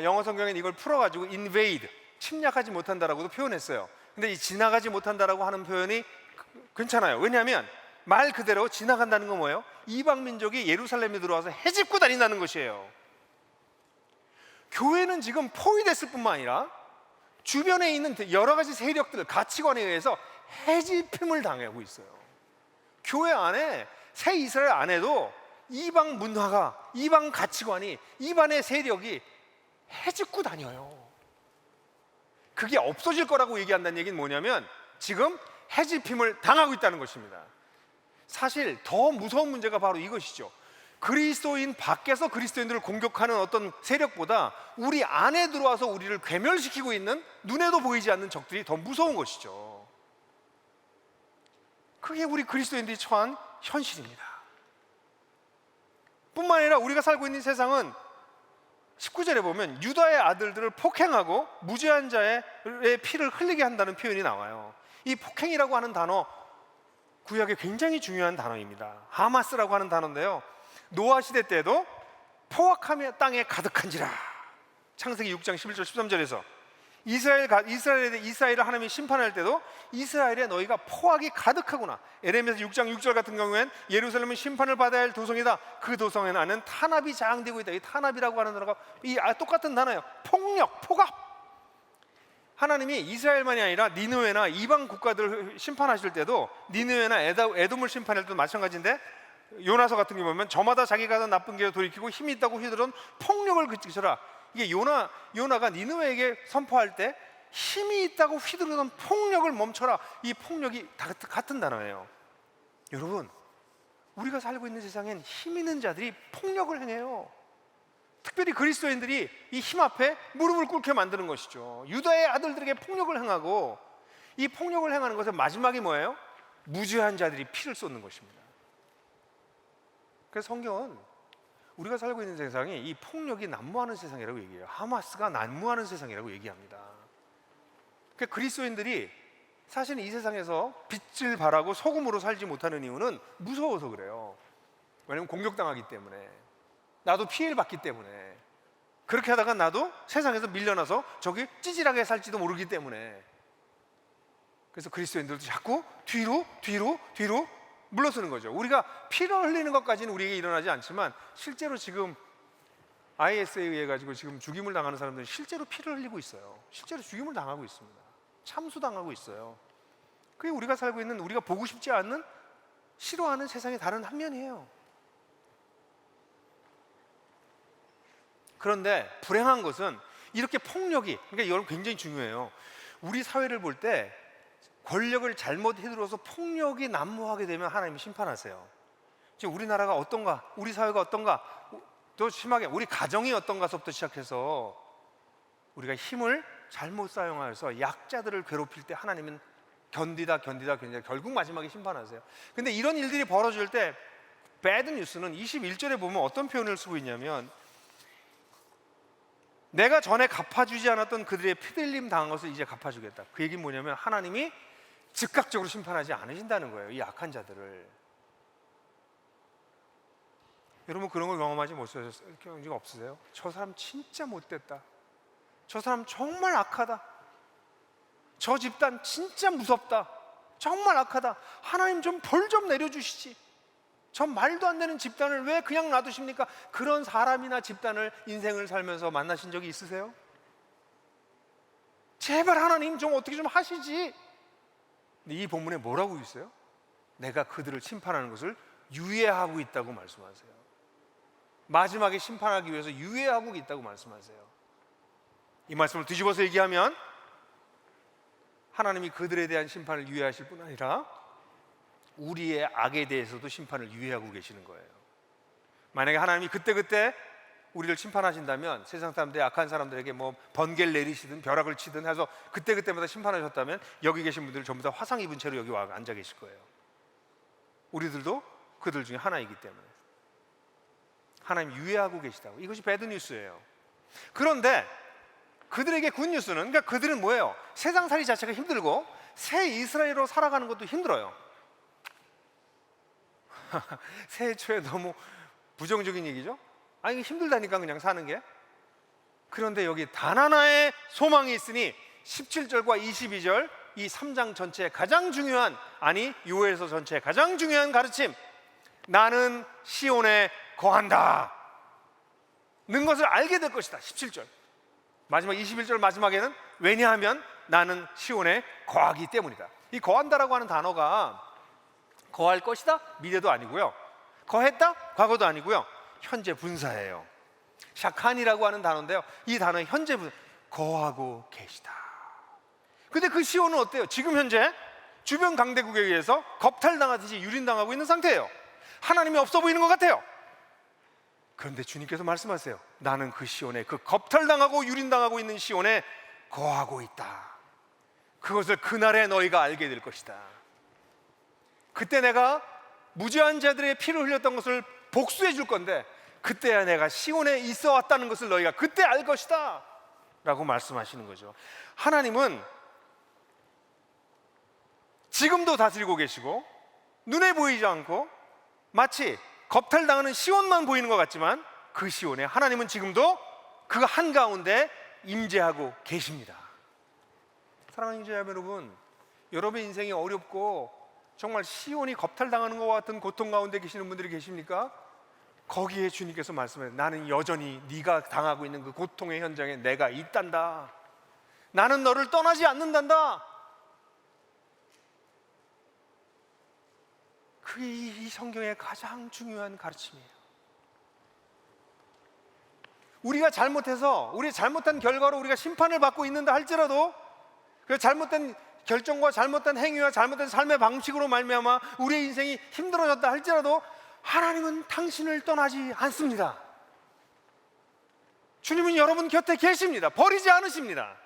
영어 성경에는 이걸 풀어가지고 invade, 침략하지 못한다라고도 표현했어요. 근데 이 지나가지 못한다라고 하는 표현이 괜찮아요. 왜냐하면 말 그대로 지나간다는 건 뭐예요? 이방 민족이 예루살렘에 들어와서 헤집고 다닌다는 것이에요. 교회는 지금 포위됐을 뿐만 아니라 주변에 있는 여러 가지 세력들, 가치관에 의해서 헤집힘을 당하고 있어요. 교회 안에, 새 이스라엘 안에도 이방 문화가, 이방 가치관이, 이방의 세력이 헤집고 다녀요. 그게 없어질 거라고 얘기한다는 얘기는 뭐냐면 지금 헤집힘을 당하고 있다는 것입니다. 사실 더 무서운 문제가 바로 이것이죠. 그리스도인 밖에서 그리스도인들을 공격하는 어떤 세력보다 우리 안에 들어와서 우리를 괴멸시키고 있는 눈에도 보이지 않는 적들이 더 무서운 것이죠. 그게 우리 그리스도인들이 처한 현실입니다. 뿐만 아니라 우리가 살고 있는 세상은 19절에 보면 유다의 아들들을 폭행하고 무죄한 자의 피를 흘리게 한다는 표현이 나와요. 이 폭행이라고 하는 단어, 구약에 굉장히 중요한 단어입니다. 하마스라고 하는 단어인데요, 노아 시대 때도 포악함이 땅에 가득한지라, 창세기 6장 11절 13절에서 이스라엘을 하나님이 심판할 때도 이스라엘에 너희가 포악이 가득하구나. 에레미야서 6장 6절 같은 경우엔 예루살렘은 심판을 받아야 할 도성이다. 그 도성에 나는 탄압이 자행되고 있다. 이 탄압이라고 하는 단어가 똑같은 단어예요. 폭력, 폭압. 하나님이 이스라엘만이 아니라 니느웨나 이방 국가들을 심판하실 때도 니느웨나 에돔을 심판할 때도 마찬가지인데, 요나서 같은 경우 보면 저마다 자기가 하던 나쁜 길을 돌이키고 힘이 있다고 휘두른 폭력을 그치셔라. 이게 요나가 니느웨에게 선포할 때 힘이 있다고 휘두르던 폭력을 멈춰라. 이 폭력이 다 같은 단어예요. 여러분, 우리가 살고 있는 세상엔 힘 있는 자들이 폭력을 행해요. 특별히 그리스도인들이 이 힘 앞에 무릎을 꿇게 만드는 것이죠. 유다의 아들들에게 폭력을 행하고, 이 폭력을 행하는 것의 마지막이 뭐예요? 무죄한 자들이 피를 쏟는 것입니다. 그래서 성경은 우리가 살고 있는 세상이 이 폭력이 난무하는 세상이라고 얘기해요. 하마스가 난무하는 세상이라고 얘기합니다. 그러니까 그리스도인들이 사실 이 세상에서 빛을 발하고 소금으로 살지 못하는 이유는 무서워서 그래요. 왜냐하면 공격당하기 때문에, 나도 피해를 받기 때문에, 그렇게 하다가 나도 세상에서 밀려나서 저기 찌질하게 살지도 모르기 때문에. 그래서 그리스도인들도 자꾸 뒤로 물러서는 거죠. 우리가 피를 흘리는 것까지는 우리에게 일어나지 않지만, 실제로 지금 IS에 의해 가지고 지금 죽임을 당하는 사람들은 실제로 피를 흘리고 있어요. 실제로 죽임을 당하고 있습니다. 참수당하고 있어요. 그게 우리가 살고 있는, 우리가 보고 싶지 않는, 싫어하는 세상의 다른 한 면이에요. 그런데 불행한 것은 이렇게 폭력이, 그러니까 이건 굉장히 중요해요. 우리 사회를 볼 때 권력을 잘못 휘둘러서 폭력이 난무하게 되면 하나님이 심판하세요. 지금 우리나라가 어떤가, 우리 사회가 어떤가, 더 심하게 우리 가정이 어떤가서부터 시작해서 우리가 힘을 잘못 사용하여서 약자들을 괴롭힐 때 하나님은 견디다 결국 마지막에 심판하세요. 근데 이런 일들이 벌어질 때 배드 뉴스는 21절에 보면 어떤 표현을 쓰고 있냐면, 내가 전에 갚아주지 않았던 그들의 피들림 당한 것을 이제 갚아주겠다. 그 얘기는 뭐냐면 하나님이 즉각적으로 심판하지 않으신다는 거예요, 이 악한 자들을. 여러분, 그런 걸 경험하지 못하셨어요? 경험 없으세요? 저 사람 진짜 못됐다, 저 사람 정말 악하다, 저 집단 진짜 무섭다, 정말 악하다, 하나님 좀 벌 좀 내려주시지, 저 말도 안 되는 집단을 왜 그냥 놔두십니까? 그런 사람이나 집단을 인생을 살면서 만나신 적이 있으세요? 제발 하나님 좀 어떻게 좀 하시지. 근데 이 본문에 뭐라고 있어요? 내가 그들을 심판하는 것을 유예하고 있다고 말씀하세요. 마지막에 심판하기 위해서 유예하고 있다고 말씀하세요. 이 말씀을 뒤집어서 얘기하면 하나님이 그들에 대한 심판을 유예하실 뿐 아니라 우리의 악에 대해서도 심판을 유예하고 계시는 거예요. 만약에 하나님이 그때그때 우리를 심판하신다면, 세상 사람들이 악한 사람들에게 뭐 번개를 내리시든 벼락을 치든 해서 그때그때마다 심판하셨다면, 여기 계신 분들 전부 다 화상 입은 채로 여기 와 앉아 계실 거예요. 우리들도 그들 중에 하나이기 때문에 하나님 유예하고 계시다고. 이것이 배드 뉴스예요. 그런데 그들에게 굿 뉴스는, 그러니까 그들은 뭐예요? 세상살이 자체가 힘들고 새 이스라엘로 살아가는 것도 힘들어요. 새해 초에 너무 부정적인 얘기죠? 아니, 힘들다니까 그냥 사는 게. 그런데 여기 단 하나의 소망이 있으니 17절과 22절 이 3장 전체의 가장 중요한, 아니 요엘서 전체의 가장 중요한 가르침, 나는 시온에 거한다 는 것을 알게 될 것이다. 17절 마지막 21절 마지막에는 왜냐하면 나는 시온에 거하기 때문이다. 이 거한다라고 하는 단어가 거할 것이다 미래도 아니고요, 거했다 과거도 아니고요, 현재 분사예요. 샤칸이라고 하는 단어인데요, 이 단어의 현재 분사, 거하고 계시다. 근데 그 시온은 어때요? 지금 현재 주변 강대국에 의해서 겁탈당하듯이 유린당하고 있는 상태예요. 하나님이 없어 보이는 것 같아요. 그런데 주님께서 말씀하세요. 나는 그 시온에, 그 겁탈당하고 유린당하고 있는 시온에 거하고 있다. 그것을 그날에 너희가 알게 될 것이다. 그때 내가 무죄한 자들의 피를 흘렸던 것을 복수해 줄 건데, 그때야 내가 시온에 있어 왔다는 것을 너희가 그때 알 것이다 라고 말씀하시는 거죠. 하나님은 지금도 다스리고 계시고 눈에 보이지 않고 마치 겁탈당하는 시온만 보이는 것 같지만, 그 시온에 하나님은 지금도 그 한가운데 임재하고 계십니다. 사랑하는 자녀 여러분, 여러분의 인생이 어렵고 정말 시온이 겁탈당하는 것 같은 고통 가운데 계시는 분들이 계십니까? 거기에 주님께서 말씀해요. 나는 여전히 네가 당하고 있는 그 고통의 현장에 내가 있단다. 나는 너를 떠나지 않는단다. 그게 이 성경의 가장 중요한 가르침이에요. 우리가 잘못해서 우리 잘못한 결과로 우리가 심판을 받고 있는다 할지라도, 그 잘못된 결정과 잘못된 행위와 잘못된 삶의 방식으로 말미암아 우리의 인생이 힘들어졌다 할지라도 하나님은 당신을 떠나지 않습니다. 주님은 여러분 곁에 계십니다. 버리지 않으십니다.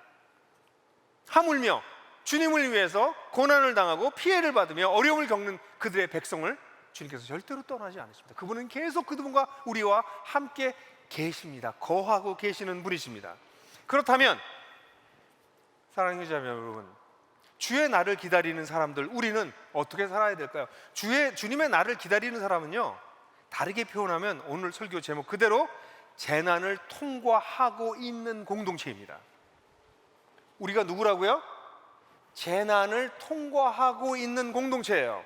하물며 주님을 위해서 고난을 당하고 피해를 받으며 어려움을 겪는 그들의 백성을 주님께서 절대로 떠나지 않으십니다. 그분은 계속 그분과 우리와 함께 계십니다. 거하고 계시는 분이십니다. 그렇다면 사랑하는 자매 여러분, 주의 날을 기다리는 사람들, 우리는 어떻게 살아야 될까요? 주님의 날을 기다리는 사람은요, 다르게 표현하면 오늘 설교 제목 그대로 재난을 통과하고 있는 공동체입니다. 우리가 누구라고요? 재난을 통과하고 있는 공동체예요.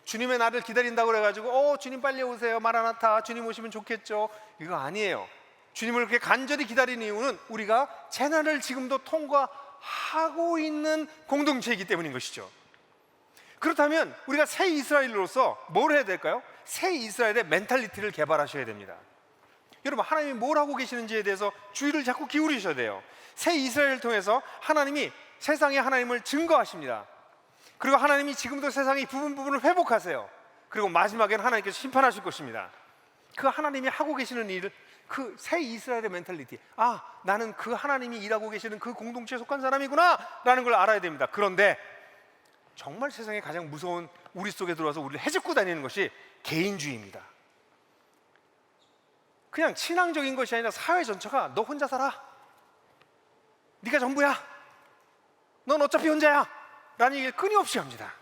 주님의 날을 기다린다고 그래가지고 주님 빨리 오세요, 마라나타, 주님 오시면 좋겠죠, 이거 아니에요. 주님을 그렇게 간절히 기다리는 이유는 우리가 재난을 지금도 통과하고 있는 공동체이기 때문인 것이죠. 그렇다면 우리가 새 이스라엘로서 뭘 해야 될까요? 새 이스라엘의 멘탈리티를 개발하셔야 됩니다. 여러분, 하나님이 뭘 하고 계시는지에 대해서 주의를 자꾸 기울이셔야 돼요. 새 이스라엘을 통해서 하나님이 세상에 하나님을 증거하십니다. 그리고 하나님이 지금도 세상의 부분을 회복하세요. 그리고 마지막에는 하나님께서 심판하실 것입니다. 그 하나님이 하고 계시는 일을, 그 새 이스라엘의 멘탈리티, 나는 그 하나님이 일하고 계시는 그 공동체에 속한 사람이구나 라는 걸 알아야 됩니다. 그런데 정말 세상에 가장 무서운, 우리 속에 들어와서 우리를 해집고 다니는 것이 개인주의입니다. 그냥 신앙적인 것이 아니라 사회 전체가 너 혼자 살아, 네가 전부야, 넌 어차피 혼자야 라는 얘기를 끊임없이 합니다.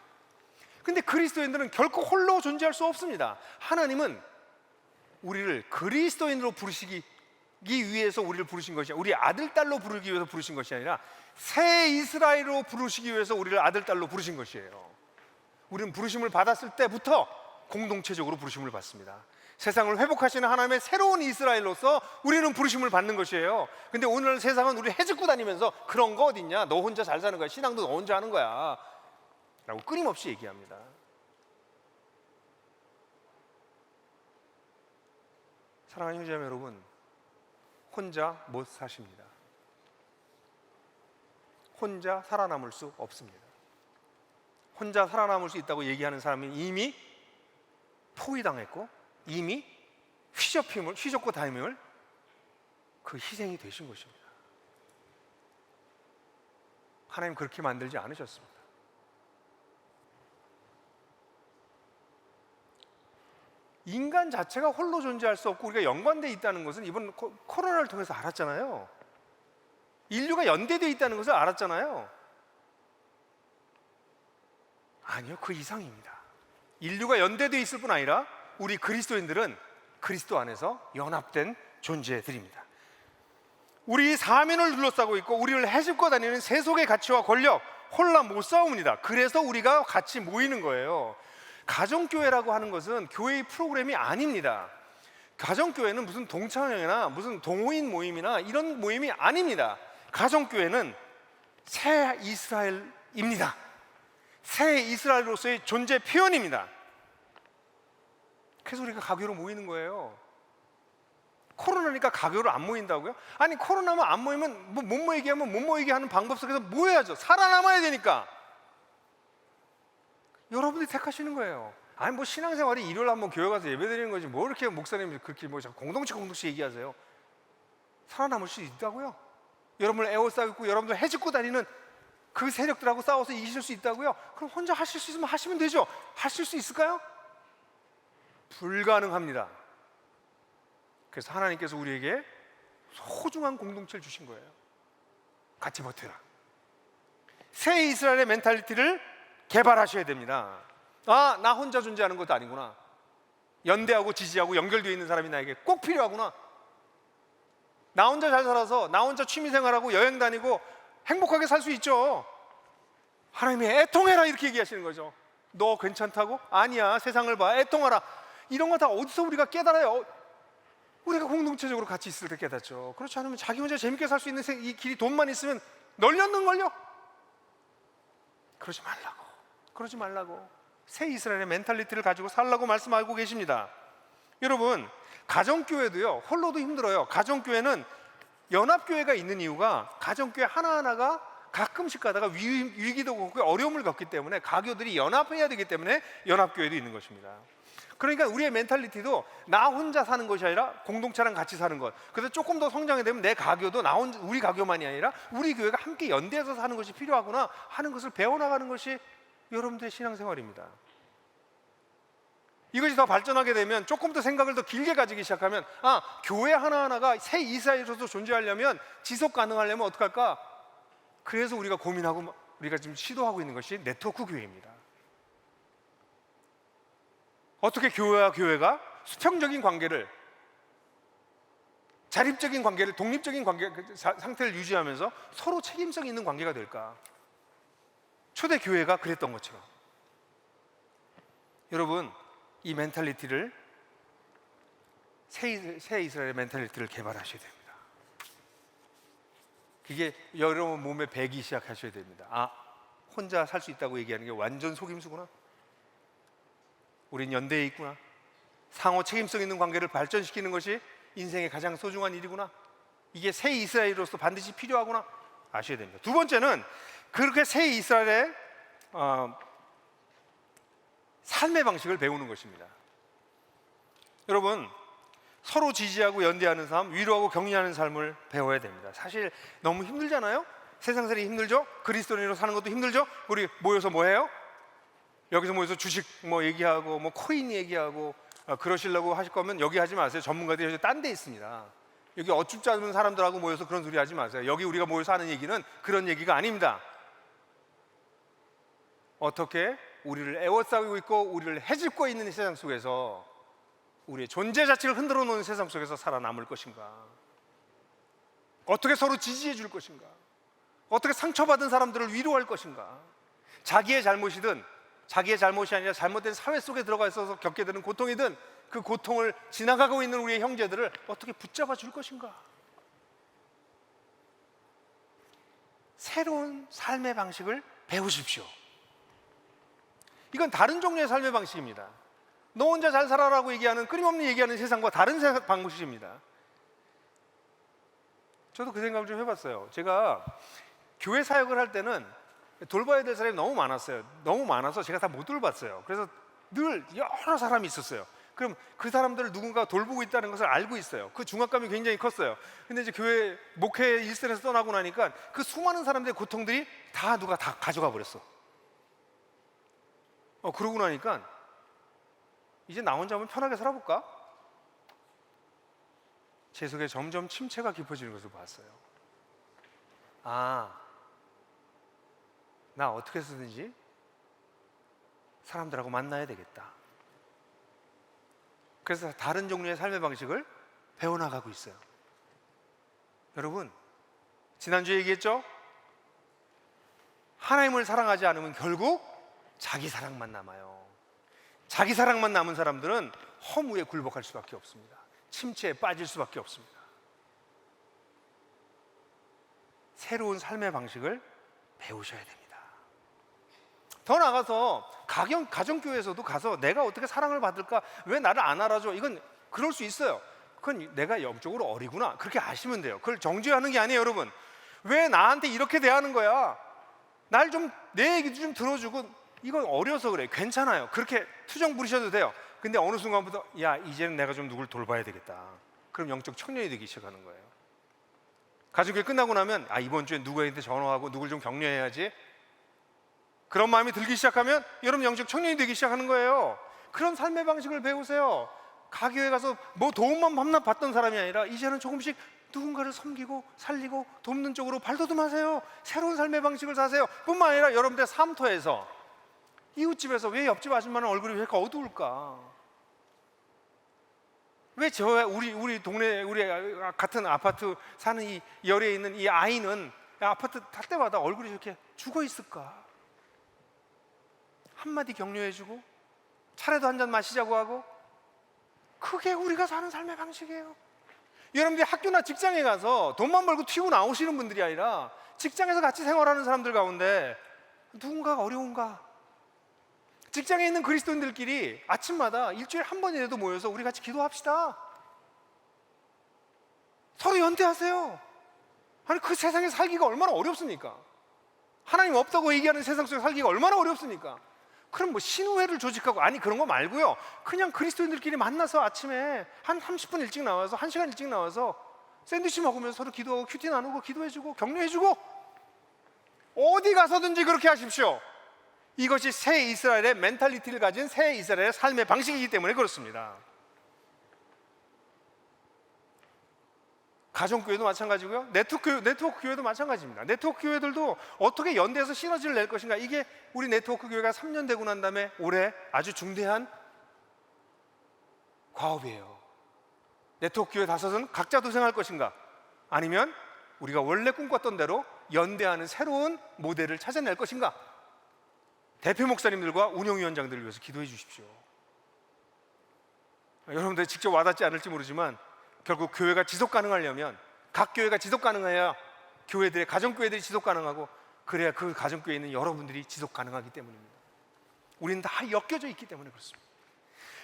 근데 그리스도인들은 결코 홀로 존재할 수 없습니다. 하나님은 우리를 그리스도인으로 부르시기 위해서 우리를 부르신 것이 아니라, 우리 아들, 딸로 부르기 위해서 부르신 것이 아니라 새 이스라엘로 부르시기 위해서 우리를 아들, 딸로 부르신 것이에요. 우리는 부르심을 받았을 때부터 공동체적으로 부르심을 받습니다. 세상을 회복하시는 하나님의 새로운 이스라엘로서 우리는 부르심을 받는 것이에요. 근데 오늘 세상은 우리 해집고 다니면서 그런 거 어딨냐, 너 혼자 잘 사는 거야, 신앙도 너 혼자 하는 거야 라고 끊임없이 얘기합니다. 사랑하는 형제자매 여러분, 혼자 못 사십니다. 혼자 살아남을 수 없습니다. 혼자 살아남을 수 있다고 얘기하는 사람은 이미 포위당했고 이미 휘젓고 다짐을 그 희생이 되신 것입니다. 하나님 그렇게 만들지 않으셨습니다. 인간 자체가 홀로 존재할 수 없고 우리가 연관되어 있다는 것은 이번 코로나를 통해서 알았잖아요. 인류가 연대되어 있다는 것을 알았잖아요. 아니요, 그 이상입니다. 인류가 연대되어 있을 뿐 아니라 우리 그리스도인들은 그리스도 안에서 연합된 존재들입니다. 우리 사면을 둘러싸고 있고 우리를 해집고 다니는 세속의 가치와 권력, 혼란 못 싸움입니다. 그래서 우리가 같이 모이는 거예요. 가정교회라고 하는 것은 교회의 프로그램이 아닙니다. 가정교회는 무슨 동창회나 무슨 동호인 모임이나 이런 모임이 아닙니다. 가정교회는 새 이스라엘입니다. 새 이스라엘로서의 존재 표현입니다. 그래서 우리가 가교로 모이는 거예요. 코로나니까 가교로 안 모인다고요? 아니, 코로나면 안 모이면 못 모이게 하면 못 모이게 하는 방법 속에서 모여야죠. 살아남아야 되니까. 여러분들이 택하시는 거예요. 아니, 뭐 신앙생활이 일요일 한번 교회 가서 예배드리는 거지 뭐 이렇게 목사님이 그렇게 뭐 공동체 얘기하세요. 살아남을 수 있다고요? 여러분을 에워싸고 여러분들 해집고 다니는 그 세력들하고 싸워서 이기실 수 있다고요? 그럼 혼자 하실 수 있으면 하시면 되죠. 하실 수 있을까요? 불가능합니다. 그래서 하나님께서 우리에게 소중한 공동체를 주신 거예요. 같이 버텨라. 새 이스라엘의 멘탈리티를 개발하셔야 됩니다. 나 혼자 존재하는 것도 아니구나. 연대하고 지지하고 연결되어 있는 사람이 나에게 꼭 필요하구나. 나 혼자 잘 살아서 나 혼자 취미생활하고 여행 다니고 행복하게 살 수 있죠. 하나님이 애통해라 이렇게 얘기하시는 거죠. 너 괜찮다고? 아니야, 세상을 봐, 애통하라. 이런 거 다 어디서 우리가 깨달아요? 우리가 공동체적으로 같이 있을 때 깨닫죠. 그렇지 않으면 자기 혼자 재밌게 살 수 있는 이 길이 돈만 있으면 널렸는걸요? 그러지 말라고 새 이스라엘의 멘탈리티를 가지고 살라고 말씀하고 계십니다. 여러분, 가정교회도요, 홀로도 힘들어요. 가정교회는 연합교회가 있는 이유가 가정교회 하나하나가 가끔씩 가다가 위기도 겪고 어려움을 겪기 때문에 가교들이 연합해야 되기 때문에 연합교회도 있는 것입니다. 그러니까 우리의 멘탈리티도 나 혼자 사는 것이 아니라 공동체랑 같이 사는 것. 그래서 조금 더 성장이 되면 내 가교도 우리 가교만이 아니라 우리 교회가 함께 연대해서 사는 것이 필요하구나 하는 것을 배워나가는 것이 여러분들의 신앙생활입니다. 이것이 더 발전하게 되면, 조금 더 생각을 더 길게 가지기 시작하면, 교회 하나하나가 새 이스라엘로서 존재하려면, 지속 가능하려면 어떡할까? 그래서 우리가 고민하고 우리가 지금 시도하고 있는 것이 네트워크 교회입니다. 어떻게 교회와 교회가 수평적인 관계를, 자립적인 관계를, 독립적인 관계 상태를 유지하면서 서로 책임성 있는 관계가 될까? 초대 교회가 그랬던 것처럼. 여러분, 이 멘탈리티를, 새 이스라엘의 멘탈리티를 개발하셔야 됩니다. 그게 여러분 몸에 배기 시작하셔야 됩니다. 혼자 살 수 있다고 얘기하는 게 완전 속임수구나. 우린 연대에 있구나. 상호 책임성 있는 관계를 발전시키는 것이 인생의 가장 소중한 일이구나. 이게 새 이스라엘로서 반드시 필요하구나 아셔야 됩니다. 두 번째는 그렇게 새 이스라엘의 삶의 방식을 배우는 것입니다. 여러분, 서로 지지하고 연대하는 삶, 위로하고 격려하는 삶을 배워야 됩니다. 사실 너무 힘들잖아요. 세상살이 힘들죠. 그리스도인으로 사는 것도 힘들죠. 우리 모여서 뭐 해요? 여기서 모여서 주식 얘기하고 코인 얘기하고 그러시려고 하실 거면 여기 하지 마세요. 전문가들이 딴 데 있습니다. 여기 어줍지 않은 사람들하고 모여서 그런 소리 하지 마세요. 여기 우리가 모여서 하는 얘기는 그런 얘기가 아닙니다. 어떻게 우리를 에워싸고 있고 우리를 헤집고 있는 세상 속에서 우리의 존재 자체를 흔들어 놓는 세상 속에서 살아남을 것인가? 어떻게 서로 지지해 줄 것인가? 어떻게 상처받은 사람들을 위로할 것인가? 자기의 잘못이든 자기의 잘못이 아니라 잘못된 사회 속에 들어가 있어서 겪게 되는 고통이든 그 고통을 지나가고 있는 우리의 형제들을 어떻게 붙잡아 줄 것인가? 새로운 삶의 방식을 배우십시오. 이건 다른 종류의 삶의 방식입니다. 너 혼자 잘 살아라고 얘기하는, 끊임없는 얘기하는 세상과 다른 방식입니다. 저도 그 생각을 좀 해봤어요. 제가 교회 사역을 할 때는 돌봐야 될 사람이 너무 많았어요. 너무 많아서 제가 다 못 돌봤어요. 그래서 늘 여러 사람이 있었어요. 그럼 그 사람들을 누군가 돌보고 있다는 것을 알고 있어요. 그 중압감이 굉장히 컸어요. 근데 이제 교회 목회 일선에서 떠나고 나니까 그 수많은 사람들의 고통들이 다 누가 다 가져가 버렸어. 그러고 나니까 이제 나 혼자 한번 편하게 살아볼까? 제 속에 점점 침체가 깊어지는 것을 봤어요. 나 어떻게 해서든지 사람들하고 만나야 되겠다. 그래서 다른 종류의 삶의 방식을 배워나가고 있어요. 여러분, 지난주에 얘기했죠? 하나님을 사랑하지 않으면 결국 자기 사랑만 남아요. 자기 사랑만 남은 사람들은 허무에 굴복할 수밖에 없습니다. 침체에 빠질 수밖에 없습니다. 새로운 삶의 방식을 배우셔야 됩니다. 더 나아가서 가정교회에서도 가서 내가 어떻게 사랑을 받을까? 왜 나를 안 알아줘? 이건 그럴 수 있어요. 그건 내가 영적으로 어리구나. 그렇게 아시면 돼요. 그걸 정죄하는 게 아니에요, 여러분. 왜 나한테 이렇게 대하는 거야? 내 얘기도 좀 들어주고, 이건 어려서 그래. 괜찮아요. 그렇게 투정 부리셔도 돼요. 근데 어느 순간부터 이제는 내가 좀 누굴 돌봐야 되겠다. 그럼 영적 청년이 되기 시작하는 거예요. 가족이 끝나고 나면 이번 주에 누구한테 전화하고 누굴 좀 격려해야지. 그런 마음이 들기 시작하면 여러분 영적 청년이 되기 시작하는 거예요. 그런 삶의 방식을 배우세요. 가교회 가서 도움만 받던 사람이 아니라 이제는 조금씩 누군가를 섬기고 살리고 돕는 쪽으로 발돋움하세요. 새로운 삶의 방식을 사세요. 뿐만 아니라 여러분들 삶터에서, 이웃집에서 왜 옆집 아줌마는 얼굴이 왜 이렇게 어두울까? 왜 우리 동네, 우리 같은 아파트 사는 이 열에 있는 이 아이는 아파트 탈 때마다 얼굴이 이렇게 죽어 있을까? 한마디 격려해주고 차라도 한 잔 마시자고 하고, 그게 우리가 사는 삶의 방식이에요. 여러분들이 학교나 직장에 가서 돈만 벌고 튀고 나오시는 분들이 아니라 직장에서 같이 생활하는 사람들 가운데 누군가가 어려운가? 직장에 있는 그리스도인들끼리 아침마다 일주일에 한 번이라도 모여서 우리 같이 기도합시다. 서로 연대하세요. 아니 그 세상에 살기가 얼마나 어렵습니까? 하나님 없다고 얘기하는 세상 속에 살기가 얼마나 어렵습니까? 그럼 뭐 신우회를 조직하고, 아니 그런 거 말고요, 그냥 그리스도인들끼리 만나서 아침에 한 30분 일찍 나와서 1시간 일찍 나와서 샌드위치 먹으면서 서로 기도하고 큐티 나누고 기도해주고 격려해주고, 어디 가서든지 그렇게 하십시오. 이것이 새 이스라엘의 멘탈리티를 가진 새 이스라엘의 삶의 방식이기 때문에 그렇습니다. 가정교회도 마찬가지고요, 네트워크 교회도 마찬가지입니다. 네트워크 교회들도 어떻게 연대해서 시너지를 낼 것인가, 이게 우리 네트워크 교회가 3년 되고 난 다음에 올해 아주 중대한 과업이에요. 네트워크 교회 다섯은 각자 도생할 것인가, 아니면 우리가 원래 꿈꿨던 대로 연대하는 새로운 모델을 찾아낼 것인가. 대표 목사님들과 운영위원장들을 위해서 기도해 주십시오. 여러분들 직접 와닿지 않을지 모르지만 결국 교회가 지속 가능하려면, 각 교회가 지속 가능해야 교회들의 가정교회들이 지속 가능하고, 그래야 그 가정교회에 있는 여러분들이 지속 가능하기 때문입니다. 우리는 다 엮여져 있기 때문에 그렇습니다.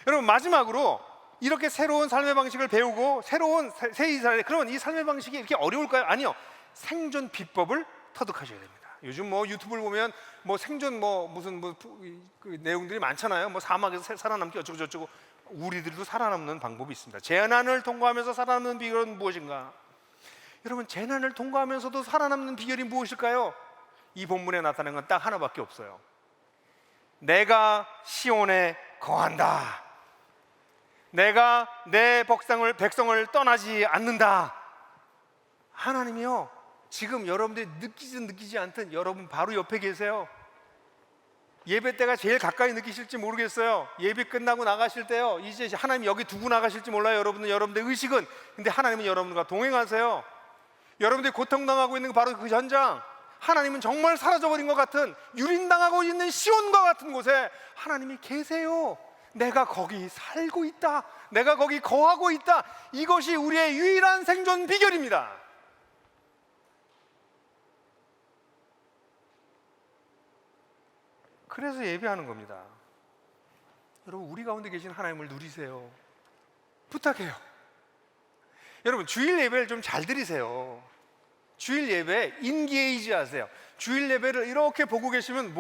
여러분, 마지막으로 이렇게 새로운 삶의 방식을 배우고 새로운 새 이스라엘의 그런 이 삶의 방식이 이렇게 어려울까요? 아니요, 생존 비법을 터득하셔야 됩니다. 요즘 뭐 유튜브를 보면 뭐 생존 무슨 그 내용들이 많잖아요. 뭐 사막에서 살아남기 어쩌고 저쩌고. 우리들도 살아남는 방법이 있습니다. 재난을 통과하면서 살아남는 비결은 무엇인가? 여러분, 재난을 통과하면서도 살아남는 비결이 무엇일까요? 이 본문에 나타나는 건 딱 하나밖에 없어요. 내가 시온에 거한다. 내가 내 백성을 떠나지 않는다. 하나님이요, 지금 여러분들이 느끼지 않든 여러분 바로 옆에 계세요. 예배 때가 제일 가까이 느끼실지 모르겠어요. 예배 끝나고 나가실 때요, 이제 하나님 여기 두고 나가실지 몰라요. 여러분들 의식은. 근데 하나님은 여러분과 동행하세요. 여러분들이 고통당하고 있는 바로 그 현장, 하나님은 정말 사라져버린 것 같은, 유린당하고 있는 시온과 같은 곳에 하나님이 계세요. 내가 거기 살고 있다. 내가 거기 거하고 있다. 이것이 우리의 유일한 생존 비결입니다. 그래서 예배하는 겁니다. 여러분, 우리 가운데 계신 하나님을 누리세요. 부탁해요. 여러분, 주일 예배를 좀 잘 드리세요. 주일 예배 인게이지 하세요. 주일 예배를 이렇게 보고 계시면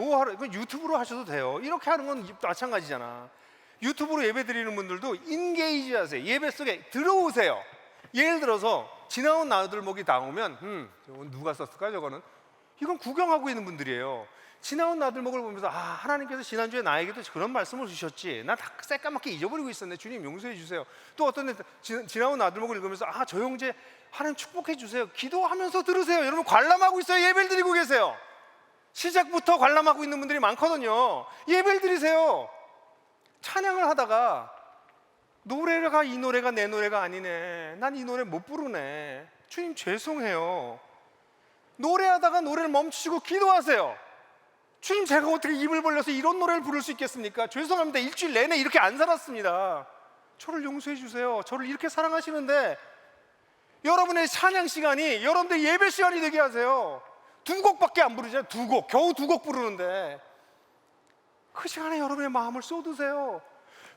유튜브로 하셔도 돼요. 이렇게 하는 건 마찬가지잖아. 유튜브로 예배 드리는 분들도 인게이지 하세요. 예배 속에 들어오세요. 예를 들어서 지나온 나들목이 나오면 저건 누가 썼을까? 저거는 이건 구경하고 있는 분들이에요. 지나온 나들목을 보면서, 하나님께서 지난주에 나에게도 그런 말씀을 주셨지, 나 다 새까맣게 잊어버리고 있었네, 주님 용서해 주세요. 또 어떤 애 지나온 나들목을 읽으면서, 저 형제 하나님 축복해 주세요. 기도하면서 들으세요. 여러분, 관람하고 있어요. 예배를 드리고 계세요. 시작부터 관람하고 있는 분들이 많거든요. 예배를 드리세요. 찬양을 하다가 노래가 이 노래가 내 노래가 아니네, 난 이 노래 못 부르네, 주님 죄송해요. 노래하다가 노래를 멈추시고 기도하세요. 주님, 제가 어떻게 입을 벌려서 이런 노래를 부를 수 있겠습니까? 죄송합니다. 일주일 내내 이렇게 안 살았습니다. 저를 용서해 주세요. 저를 이렇게 사랑하시는데 여러분의 찬양 시간이 여러분들 예배 시간이 되게 하세요. 2곡밖에 안 부르잖아요. 2곡, 겨우 2곡 부르는데 그 시간에 여러분의 마음을 쏟으세요.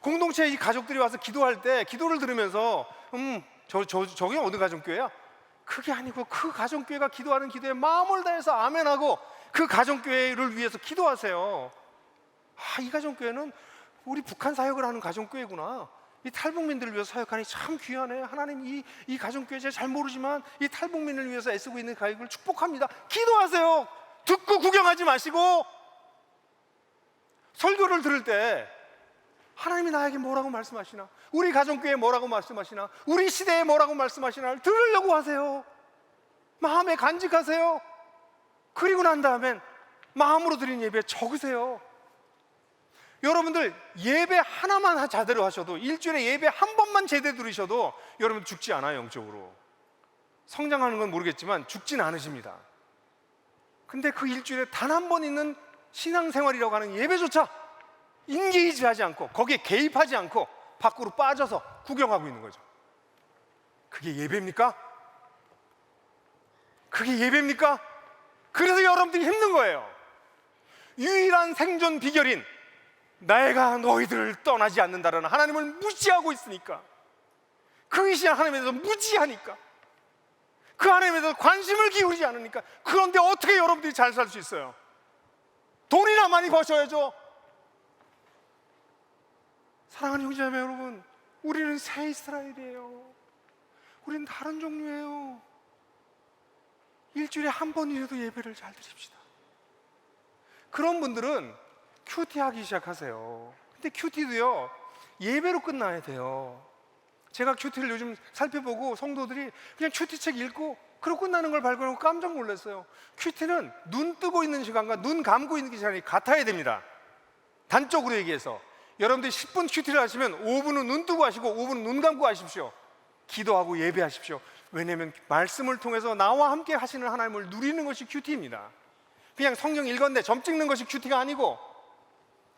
공동체 이 가족들이 와서 기도할 때 기도를 들으면서 저기 어느 가정교회야? 그게 아니고 그 가정교회가 기도하는 기도에 마음을 다해서 아멘하고 그 가정교회를 위해서 기도하세요. 이 가정교회는 우리 북한 사역을 하는 가정교회구나. 이 탈북민들을 위해서 사역하니 참 귀하네. 하나님, 이 가정교회 제가 잘 모르지만 이 탈북민을 위해서 애쓰고 있는 가족을 축복합니다. 기도하세요. 듣고 구경하지 마시고. 설교를 들을 때 하나님이 나에게 뭐라고 말씀하시나, 우리 가정교회에 뭐라고 말씀하시나, 우리 시대에 뭐라고 말씀하시나 들으려고 하세요. 마음에 간직하세요. 그리고 난 다음엔 마음으로 드린 예배 적으세요. 여러분들 예배 하나만 제대로 하셔도, 일주일에 예배 한 번만 제대로 들으셔도 여러분 죽지 않아요. 영적으로 성장하는 건 모르겠지만 죽진 않으십니다. 근데 그 일주일에 단 한 번 있는 신앙생활이라고 하는 예배조차 인게이지 하지 않고, 거기에 개입하지 않고 밖으로 빠져서 구경하고 있는 거죠. 그게 예배입니까? 그게 예배입니까? 그래서 여러분들이 힘든 거예요. 유일한 생존 비결인 내가 너희들을 떠나지 않는다라는 하나님을 무시하고 있으니까, 그 이신 하나님에 대해서 무지하니까, 그 하나님에 대해서 관심을 기울이지 않으니까. 그런데 어떻게 여러분들이 잘 살 수 있어요? 돈이나 많이 버셔야죠. 사랑하는 형제자매 여러분, 우리는 새 이스라엘이에요. 우리는 다른 종류예요. 일주일에 한 번이라도 예배를 잘 드립시다. 그런 분들은 큐티 하기 시작하세요. 근데 큐티도요, 예배로 끝나야 돼요. 제가 큐티를 요즘 살펴보고 성도들이 그냥 큐티책 읽고 그러고 끝나는 걸 발견하고 깜짝 놀랐어요. 큐티는 눈 뜨고 있는 시간과 눈 감고 있는 시간이 같아야 됩니다. 단적으로 얘기해서 여러분들이 10분 큐티를 하시면 5분은 눈 뜨고 하시고 5분은 눈 감고 하십시오. 기도하고 예배하십시오. 왜냐하면 말씀을 통해서 나와 함께 하시는 하나님을 누리는 것이 큐티입니다. 그냥 성경 읽었는데 점 찍는 것이 큐티가 아니고,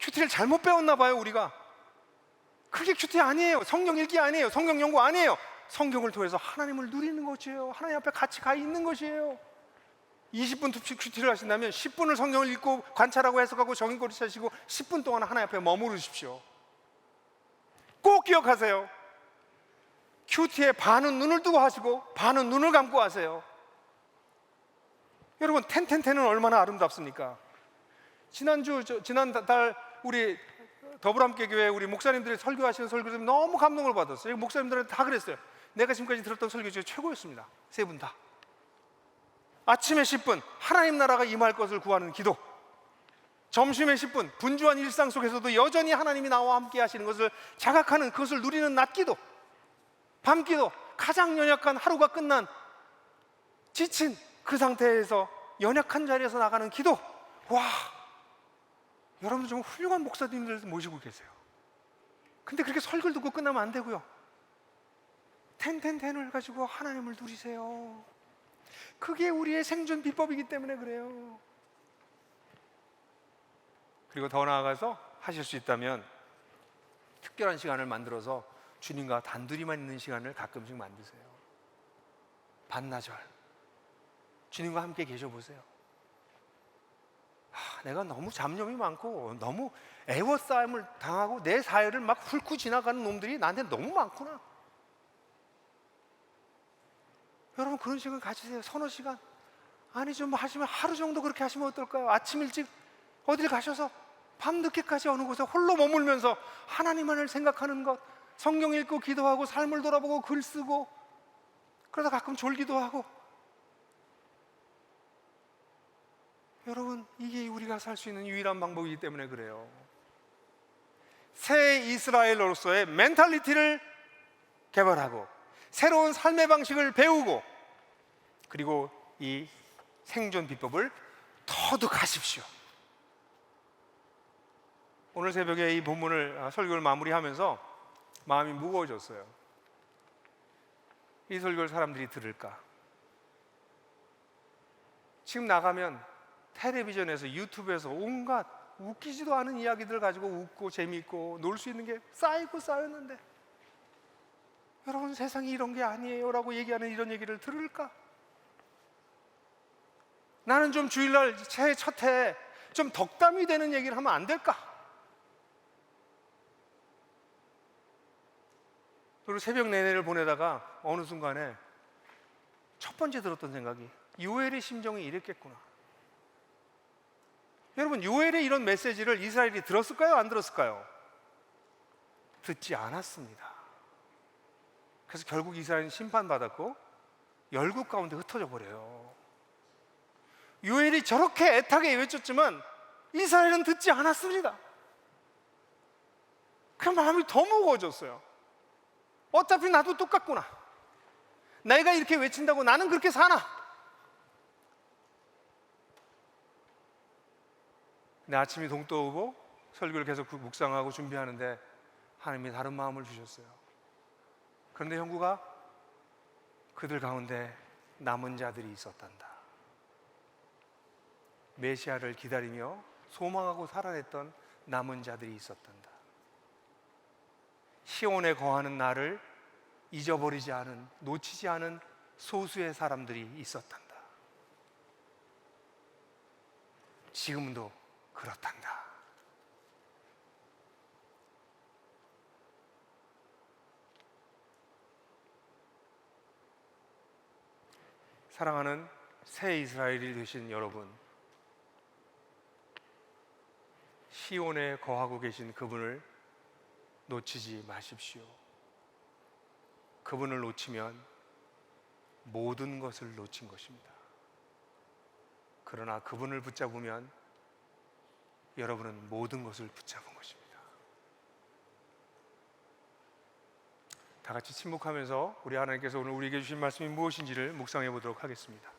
큐티를 잘못 배웠나 봐요 우리가. 그게 큐티 아니에요. 성경 읽기 아니에요. 성경 연구 아니에요. 성경을 통해서 하나님을 누리는 것이에요. 하나님 앞에 같이 가 있는 것이에요. 20분 큐티를 하신다면 10분을 성경을 읽고 관찰하고 해석하고 정의고리 하시고 10분 동안 하나님 앞에 머무르십시오. 꼭 기억하세요. 큐티의 반은 눈을 뜨고 하시고 반은 눈을 감고 하세요. 여러분, 텐텐텐은 얼마나 아름답습니까? 지난달 우리 더불어함께교회 우리 목사님들이 설교하시는 설교를 너무 감동을 받았어요. 목사님들은 다 그랬어요. 내가 지금까지 들었던 설교 중에 최고였습니다. 세 분 다. 아침에 10분 하나님 나라가 임할 것을 구하는 기도, 점심에 10분 분주한 일상 속에서도 여전히 하나님이 나와 함께 하시는 것을 자각하는, 그것을 누리는 낮기도, 밤기도, 가장 연약한 하루가 끝난 지친 그 상태에서 연약한 자리에서 나가는 기도. 와, 여러분들 정말 훌륭한 목사님들 모시고 계세요. 근데 그렇게 설교를 듣고 끝나면 안 되고요. 텐텐텐을 가지고 하나님을 누리세요. 그게 우리의 생존 비법이기 때문에 그래요. 그리고 더 나아가서 하실 수 있다면 특별한 시간을 만들어서 주님과 단둘이만 있는 시간을 가끔씩 만드세요. 반나절 주님과 함께 계셔보세요. 내가 너무 잡념이 많고 너무 애워싸임을 당하고 내 사회를 막 훑고 지나가는 놈들이 나한테 너무 많구나. 여러분, 그런 시간 가지세요. 서너 시간. 아니 좀 하시면 하루 정도 그렇게 하시면 어떨까요? 아침 일찍 어딜 가셔서 밤늦게까지 어느 곳에 홀로 머물면서 하나님만을 생각하는 것, 성경 읽고 기도하고 삶을 돌아보고 글 쓰고, 그러다 가끔 졸기도 하고. 여러분, 이게 우리가 살 수 있는 유일한 방법이기 때문에 그래요. 새 이스라엘로서의 멘탈리티를 개발하고 새로운 삶의 방식을 배우고, 그리고 이 생존 비법을 터득하십시오. 오늘 새벽에 이 본문을 설교를 마무리하면서 마음이 무거워졌어요. 이 설교를 사람들이 들을까? 지금 나가면 텔레비전에서, 유튜브에서 온갖 웃기지도 않은 이야기들 가지고 웃고 재미있고 놀 수 있는 게 쌓이고 쌓였는데, 여러분, 세상이 이런 게 아니에요 라고 얘기하는 이런 얘기를 들을까? 나는 좀 주일날 새해 첫 해 좀 덕담이 되는 얘기를 하면 안 될까? 그리고 새벽 내내를 보내다가 어느 순간에 첫 번째 들었던 생각이, 요엘의 심정이 이랬겠구나. 여러분, 요엘의 이런 메시지를 이스라엘이 들었을까요? 안 들었을까요? 듣지 않았습니다. 그래서 결국 이스라엘은 심판받았고 열국 가운데 흩어져 버려요. 요엘이 저렇게 애타게 외쳤지만 이스라엘은 듣지 않았습니다. 그 마음이 더 무거워졌어요. 어차피 나도 똑같구나. 내가 이렇게 외친다고 나는 그렇게 사나? 근데 아침이 동떠오고 설교를 계속 묵상하고 준비하는데 하나님이 다른 마음을 주셨어요. 그런데 형구가 그들 가운데 남은 자들이 있었단다. 메시아를 기다리며 소망하고 살아냈던 남은 자들이 있었단다. 시온에 거하는 나를 잊어버리지 않은, 놓치지 않은 소수의 사람들이 있었단다. 지금도 그렇단다. 사랑하는 새 이스라엘이 되신 여러분, 시온에 거하고 계신 그분을 놓치지 마십시오. 그분을 놓치면 모든 것을 놓친 것입니다. 그러나 그분을 붙잡으면 여러분은 모든 것을 붙잡은 것입니다. 다 같이 침묵하면서 우리 하나님께서 오늘 우리에게 주신 말씀이 무엇인지를 묵상해 보도록 하겠습니다.